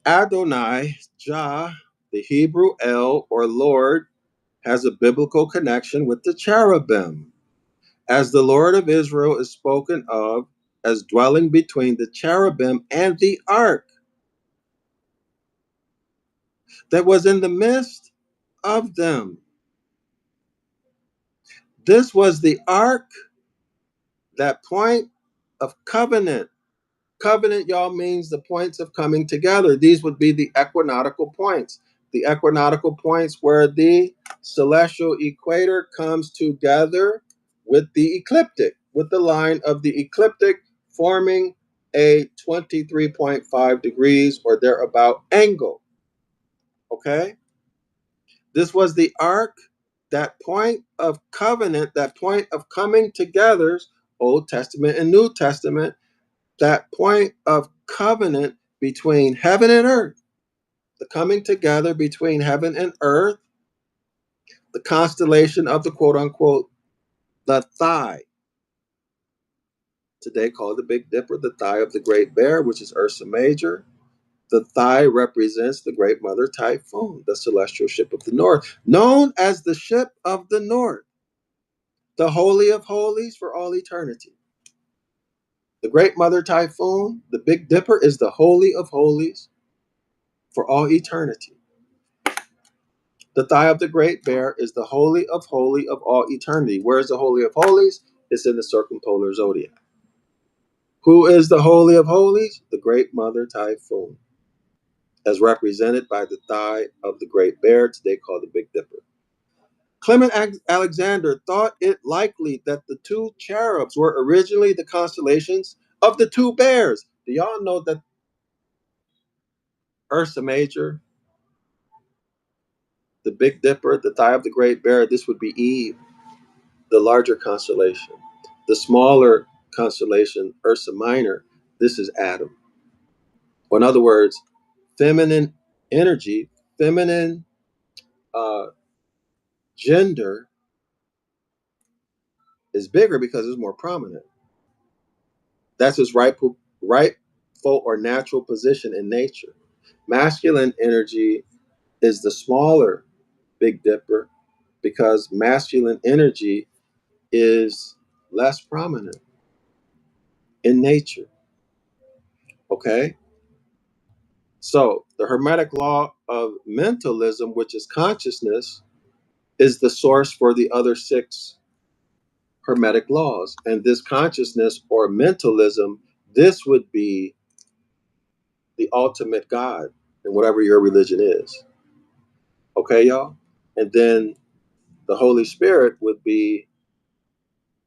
Adonai, Jah, the Hebrew El or Lord, has a biblical connection with the cherubim, as the Lord of Israel is spoken of as dwelling between the cherubim and the ark that was in the midst of them. This was the ark, that point of covenant. Covenant, y'all, means the points of coming together. These would be the equinoctial points. The equinoctial points where the celestial equator comes together with the ecliptic, with the line of the ecliptic forming a 23.5 degrees or thereabout angle. Okay? This was the ark, that point of covenant, that point of coming together, Old Testament and New Testament, that point of covenant between heaven and earth, the coming together between heaven and earth, the constellation of the quote unquote, the thigh, today called the Big Dipper, the thigh of the Great Bear, which is Ursa Major, The thigh represents the great mother Typhoon, the celestial ship of the north, known as the ship of the north, the holy of holies for all eternity. The great mother Typhoon, the Big Dipper, is the holy of holies for all eternity. The thigh of the great bear is the holy of holy of all eternity. Where is the holy of holies? It's in the circumpolar zodiac. Who is the holy of holies? The great mother Typhoon, as represented by the thigh of the great bear, today called the Big Dipper. Clement Alexander thought it likely that the two cherubs were originally the constellations of the two bears. Do y'all know that Ursa Major, the Big Dipper, the thigh of the great bear, this would be Eve, the larger constellation. The smaller constellation, Ursa Minor, this is Adam. Or in other words, feminine energy, feminine uh, gender is bigger because it's more prominent. That's its rightful or natural position in nature. Masculine energy is the smaller Big Dipper because masculine energy is less prominent in nature. Okay? So, the Hermetic law of mentalism, which is consciousness, is the source for the other six Hermetic laws. And this consciousness or mentalism, this would be the ultimate God in whatever your religion is. Okay, y'all? And then the Holy Spirit would be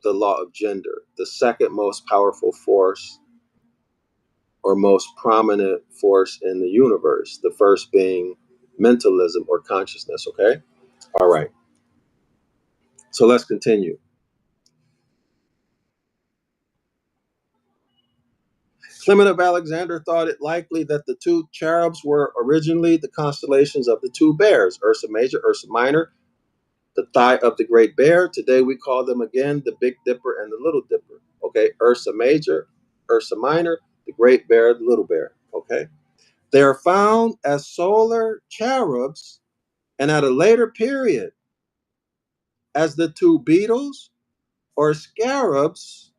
the law of gender, the second most powerful force or most prominent force in the universe, the first being mentalism or consciousness. Okay? All right. So let's continue. Clement of Alexander thought it likely that the two cherubs were originally the constellations of the two bears, Ursa Major, Ursa Minor, the thigh of the great bear. Today we call them again the Big Dipper and the Little Dipper. Okay, Ursa Major, Ursa Minor, the great bear, the little bear. Okay, they are found as solar cherubs and at a later period as the two beetles or scarabs,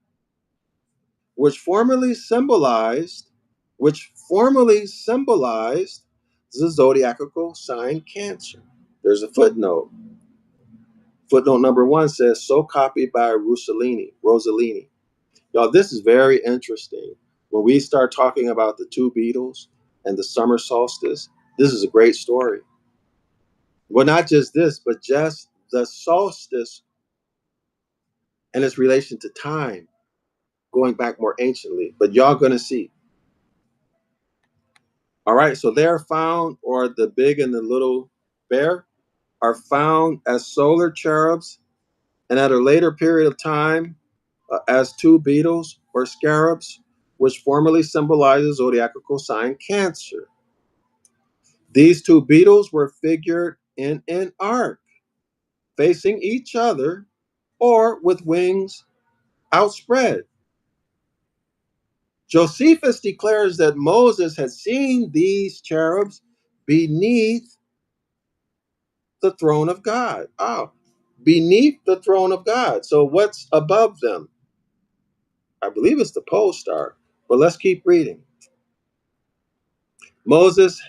which formerly symbolized the zodiacal sign Cancer. There's a footnote. Footnote number 1 says, so copied by Rossellini. Y'all, this is very interesting. When we start talking about the two beetles and the summer solstice, this is a great story. Well, not just this, but just the solstice and its relation to time, going back more anciently. But y'all gonna see. All right, so they're found, or the big and the little bear, are found as solar cherubs, and at a later period of time, as two beetles or scarabs, which formerly symbolizes zodiacal sign Cancer. These two beetles were figured in an arc, facing each other or with wings outspread. Josephus declares that Moses had seen these cherubs beneath the throne of God. Oh, beneath the throne of God. So what's above them? I believe it's the pole star, but let's keep reading. Moses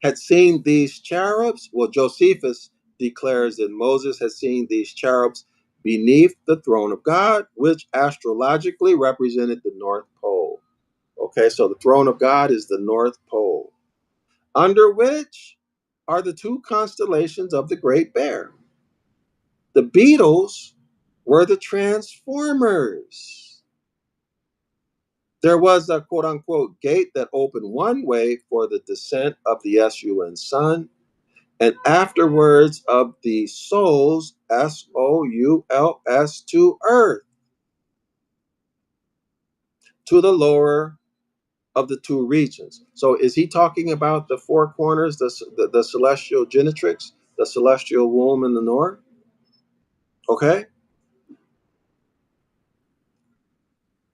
had seen these cherubs. Well, Josephus declares that Moses had seen these cherubs beneath the throne of God, which astrologically represented the North Pole. Okay, so the throne of God is the North Pole, under which are the two constellations of the Great Bear. The beetles were the transformers. There was a quote unquote gate that opened one way for the descent of the SUN sun, and afterwards of the souls, SOULS, to earth, to the lower of the two regions. So is he talking about the four corners, the celestial genitrix, the celestial womb in the north? Okay.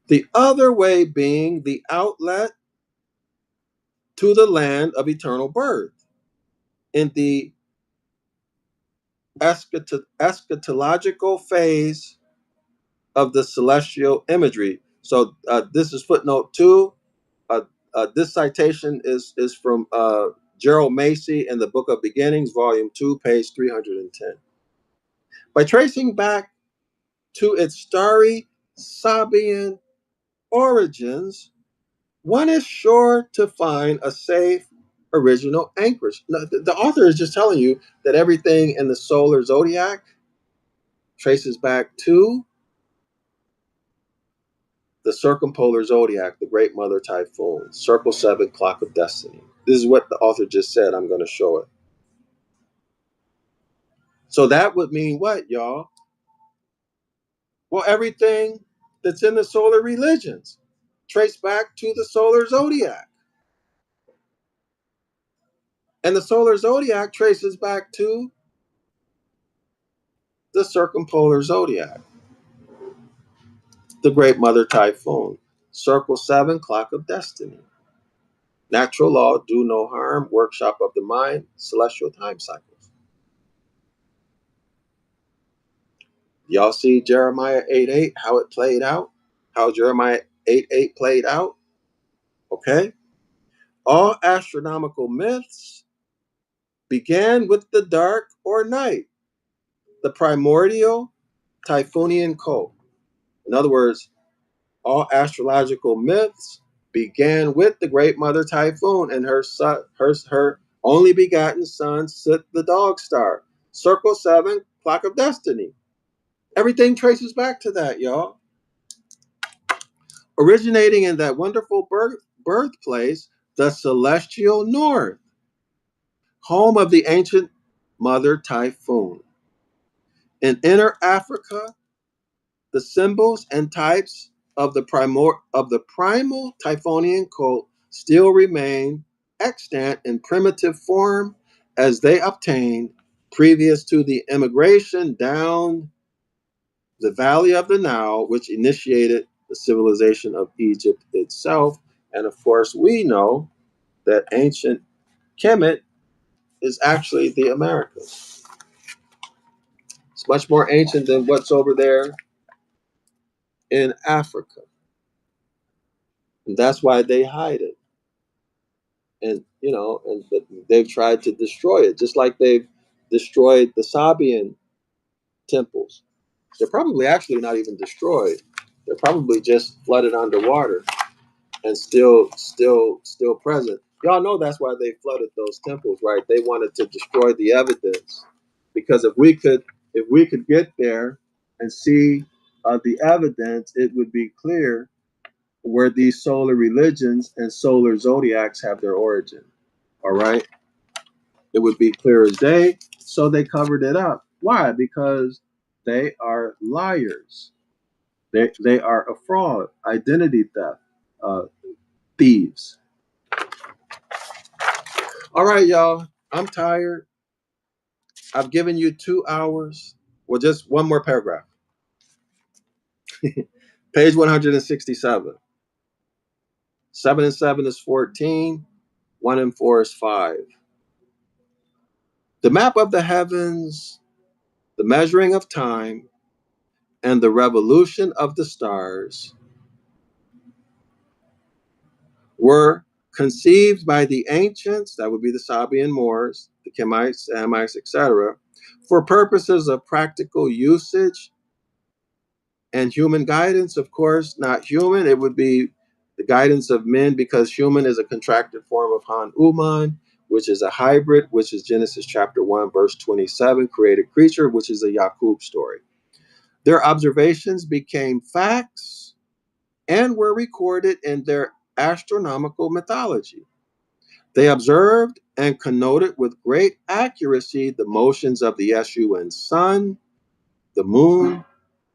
The other way being the outlet to the land of eternal birth in the eschatological phase of the celestial imagery. So this is footnote 2. This citation is from Gerald Macy in the Book of Beginnings, Volume 2, page 310. By tracing back to its starry Sabian origins, one is sure to find a safe original anchorage. Now, the author is just telling you that everything in the solar zodiac traces back to the circumpolar zodiac, the Great Mother Typhoon, Circle 7, Clock of Destiny. This is what the author just said. I'm going to show it. So that would mean what, y'all? Well, everything that's in the solar religions trace back to the solar zodiac. And the solar zodiac traces back to the circumpolar zodiac, the Great Mother Typhoon, Circle 7, Clock of Destiny, Natural Law, Do No Harm, Workshop of the Mind, Celestial Time Cycles. Y'all see Jeremiah 8:8, how it played out? How Jeremiah 8:8 played out? Okay? All astronomical myths began with the dark or night, the primordial Typhonian cult. In other words, all astrological myths began with the Great Mother Typhoon and her only begotten son, Sith the Dog Star. Circle 7, Clock of Destiny. Everything traces back to that, y'all. Originating in that wonderful birthplace, the celestial north, home of the ancient Mother Typhoon. In inner Africa, the symbols and types of the primal Typhonian cult still remain extant in primitive form as they obtained previous to the immigration down the valley of the Nile, which initiated the civilization of Egypt itself. And of course, we know that ancient Kemet is actually the Americas. It's much more ancient than what's over there in Africa. And that's why they hide it. And they've tried to destroy it, just like they've destroyed the Sabian temples. They're probably actually not even destroyed. They're probably just flooded underwater and still present. Y'all know that's why they flooded those temples, right? They wanted to destroy the evidence, because if we could get there and see the evidence, it would be clear where these solar religions and solar zodiacs have their origin. All right, it would be clear as day. So they covered it up. Why? Because they are liars. They are a fraud, identity theft, thieves. All right, y'all. I'm tired. I've given you 2 hours. Well, just one more paragraph. Page 167. 7 and 7 is 14. 1 and 4 is 5. The map of the heavens, the measuring of time, and the revolution of the stars were conceived by the ancients, that would be the Sabian Moors, the Kemites, the Hamites, etc., for purposes of practical usage and human guidance. Of course, not human. It would be the guidance of men, because human is a contracted form of Han Uman, which is a hybrid, which is Genesis chapter 1, verse 27, created creature, which is a Yaqub story. Their observations became facts and were recorded in their astronomical mythology. They observed and connoted with great accuracy the motions of the SUN sun, the moon,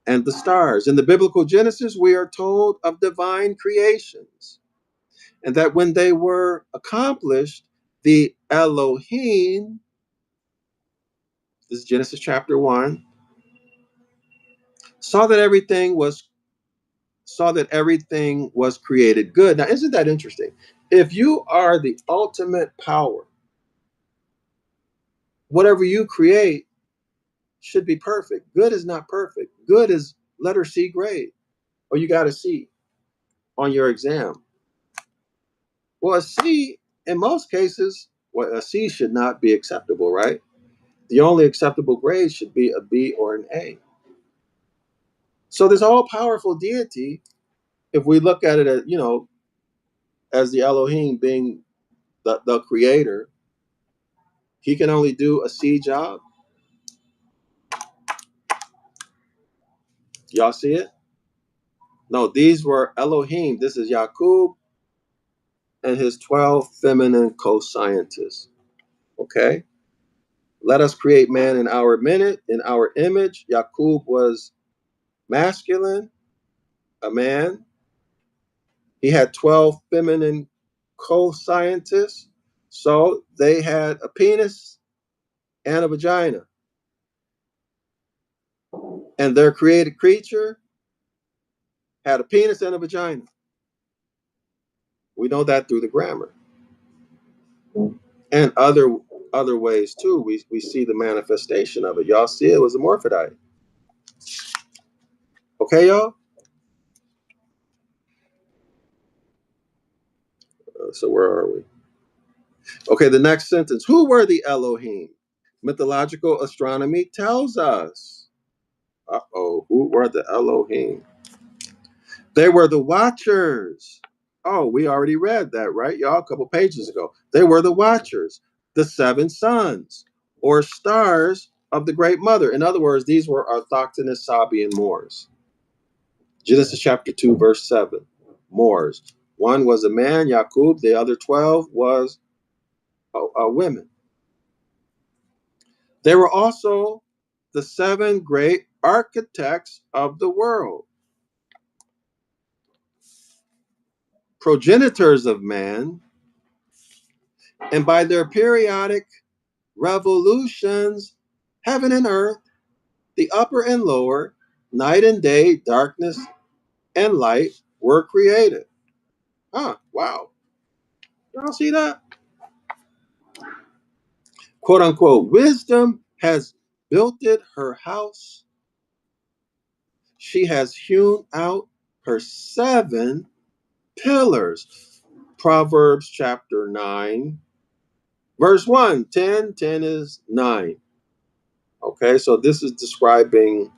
and the stars. In the biblical Genesis, we are told of divine creations, and that when they were accomplished, the Elohim, this is Genesis chapter 1, saw that everything was saw that everything was created good. Now, isn't that interesting? If you are the ultimate power, whatever you create should be perfect. Good is not perfect. Good is letter C grade, or you got a C on your exam. Well, a C in most cases, well, a C should not be acceptable, right? The only acceptable grade should be a B or an A. So this all powerful deity, if we look at it as, as the Elohim being the creator, he can only do a C job. Y'all see it? No, these were Elohim. This is Yaqub and his 12 feminine co-scientists. Okay? Let us create man in our minute, in our image. Yaqub was masculine, a man. He had 12 feminine co-scientists. So they had a penis and a vagina. And their created creature had a penis and a vagina. We know that through the grammar. And other ways too. We see the manifestation of it. Y'all see it was a morphodite. Okay, y'all? So where are we? Okay, the next sentence. Who were the Elohim? Mythological astronomy tells us. Uh-oh, who were the Elohim? They were the watchers. Oh, we already read that, right, y'all, a couple pages ago. They were the watchers, the seven sons, or stars of the Great Mother. In other words, these were autochthonous Sabian Moors. Genesis chapter 2, verse 7. Moors. One was a man, Yaqub. The other 12 was women. They were also the seven great architects of the world, progenitors of man, and by their periodic revolutions, heaven and earth, the upper and lower, night and day, darkness and light were created. Wow. Y'all see that? Quote unquote, wisdom has builded her house. She has hewn out her seven pillars. Proverbs chapter 9, verse 1. 10 is 9. Okay, so this is describing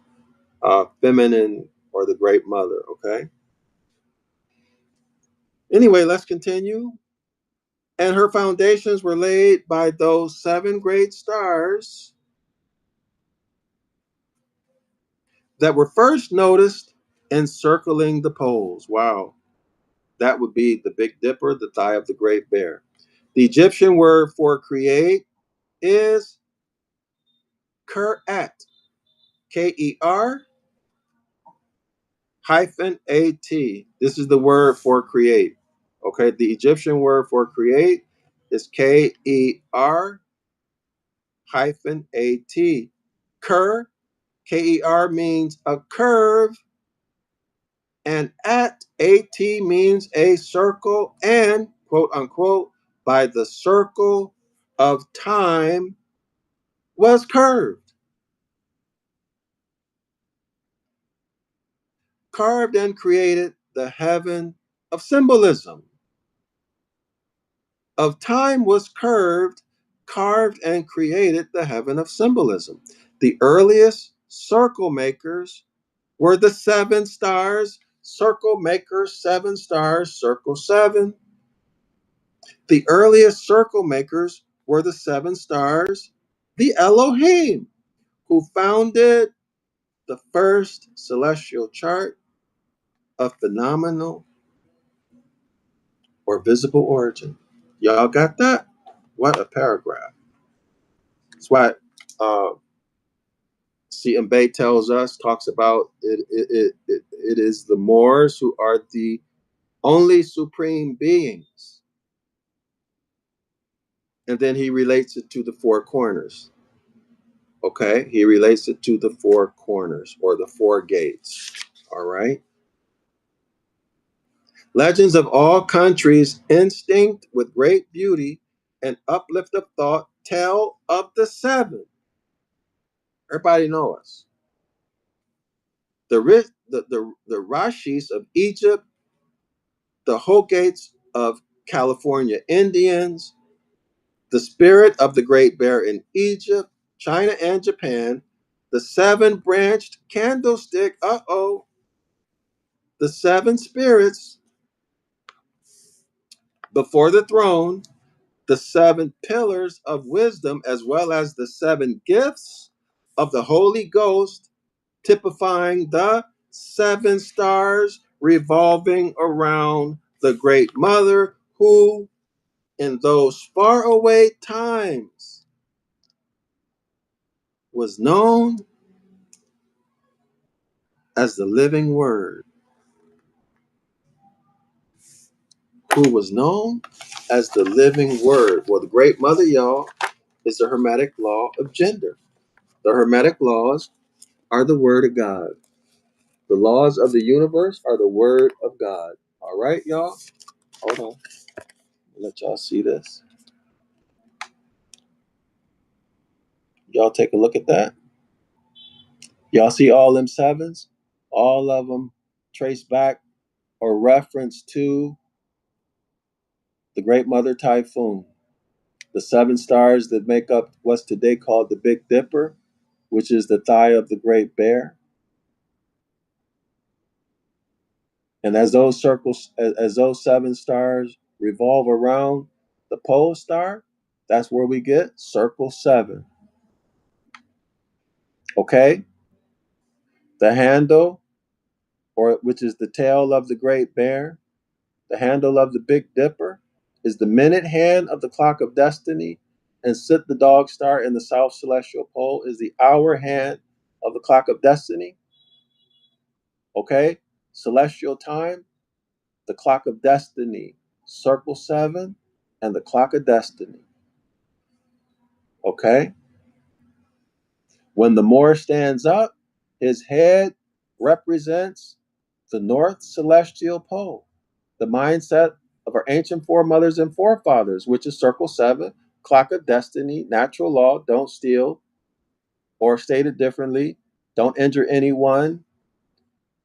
feminine or the great mother. Okay. Anyway, let's continue. And her foundations were laid by those seven great stars that were first noticed encircling the poles. Wow. That would be the Big Dipper, the thigh of the Great Bear. The Egyptian word for create is Kerat, K-E-R hyphen A-T. This is the word for create. Okay, the Egyptian word for create is K-E-R hyphen A-T. Ker, K-E-R means a curve, and at A-T means a circle, and quote unquote, by the circle of time was curved. Carved and created the heaven of symbolism. Of time was curved, carved and created the heaven of symbolism. The earliest circle makers were the seven stars, circle makers, seven stars, circle seven. The earliest circle makers were the seven stars, the Elohim, who founded the first celestial chart of phenomenal or visible origin. Y'all got that? What a paragraph. That's why C. M. Bay tells us, talks about it is the Moors who are the only supreme beings. And then he relates it to the four corners. Okay, he relates it to the four corners or the four gates. All right. Legends of all countries, instinct with great beauty and uplift of thought, tell of the seven. Everybody know us. The Rashis of Egypt, the Hogates of California Indians, the spirit of the great bear in Egypt, China, and Japan, the seven branched candlestick, the seven spirits before the throne, the seven pillars of wisdom, as well as the seven gifts of the Holy Ghost, typifying the seven stars revolving around the Great Mother, who in those faraway times was known as the living word, who was known as the living word. Well, the Great Mother, y'all, is the Hermetic law of gender. The Hermetic laws are the word of God. The laws of the universe are the word of God. All right, y'all? Hold on. I'll let y'all see this. Y'all take a look at that. Y'all see all them sevens? All of them trace back or reference to the Great Mother Typhoon. The seven stars that make up what's today called the Big Dipper, which is the thigh of the Great Bear. And as those circles, as those seven stars revolve around the pole star, that's where we get circle seven. Okay? The handle, or which is the tail of the Great Bear, the handle of the Big Dipper, is the minute hand of the clock of destiny, and Sit the dog star in the south celestial pole is the hour hand of the clock of destiny. Okay? Celestial time, the clock of destiny, circle seven, and the clock of destiny. Okay? When the Moor stands up, his head represents the north celestial pole, the mindset of our ancient foremothers and forefathers, which is circle seven, clock of destiny, natural law, don't steal, or stated differently, don't injure anyone,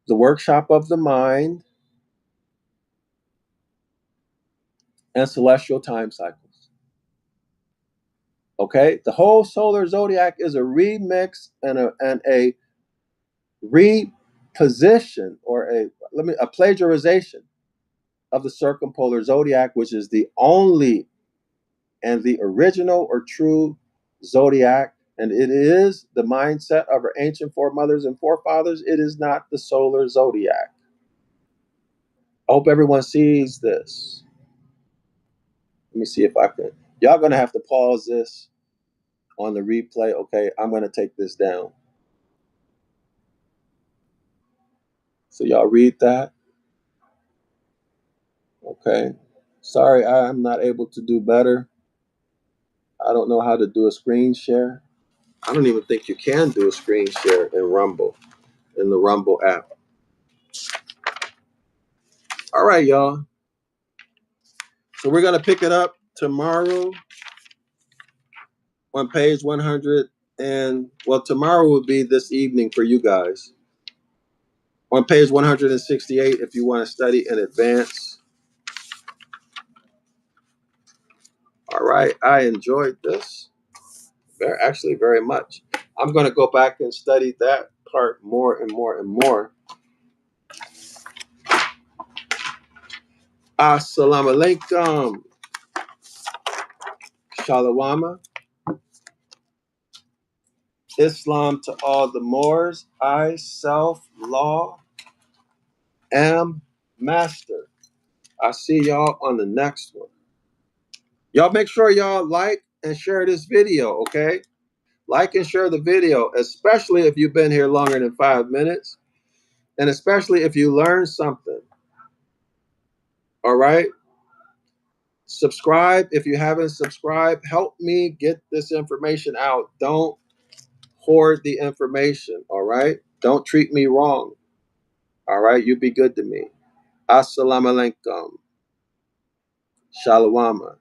the workshop of the mind, and celestial time cycles. Okay, the whole solar zodiac is a remix and a reposition or a plagiarization of the circumpolar zodiac, which is the only and the original or true zodiac. And it is the mindset of our ancient foremothers and forefathers. It is not the solar zodiac. I hope everyone sees this. Let me see if I can. Y'all gonna have to pause this on the replay. Okay, I'm gonna take this down. So y'all read that. Okay. Sorry, I'm not able to do better. I don't know how to do a screen share. I don't even think you can do a screen share in Rumble, in the Rumble app. All right, y'all. So we're gonna pick it up tomorrow on page 100, and well, tomorrow will be this evening for you guys on page 168 if you want to study in advance. All right, I enjoyed this very much. I'm going to go back and study that part more and more and more. Assalamu alaikum. Shalawama. Islam to all the Moors. I, self, law, am master. I see y'all on the next one. Y'all make sure y'all like and share this video, okay? Like and share the video, especially if you've been here longer than 5 minutes, and especially if you learned something. All right? Subscribe if you haven't subscribed. Help me get this information out. Don't hoard the information, all right? Don't treat me wrong, all right? You be good to me. Assalamu alaikum. Shalawama.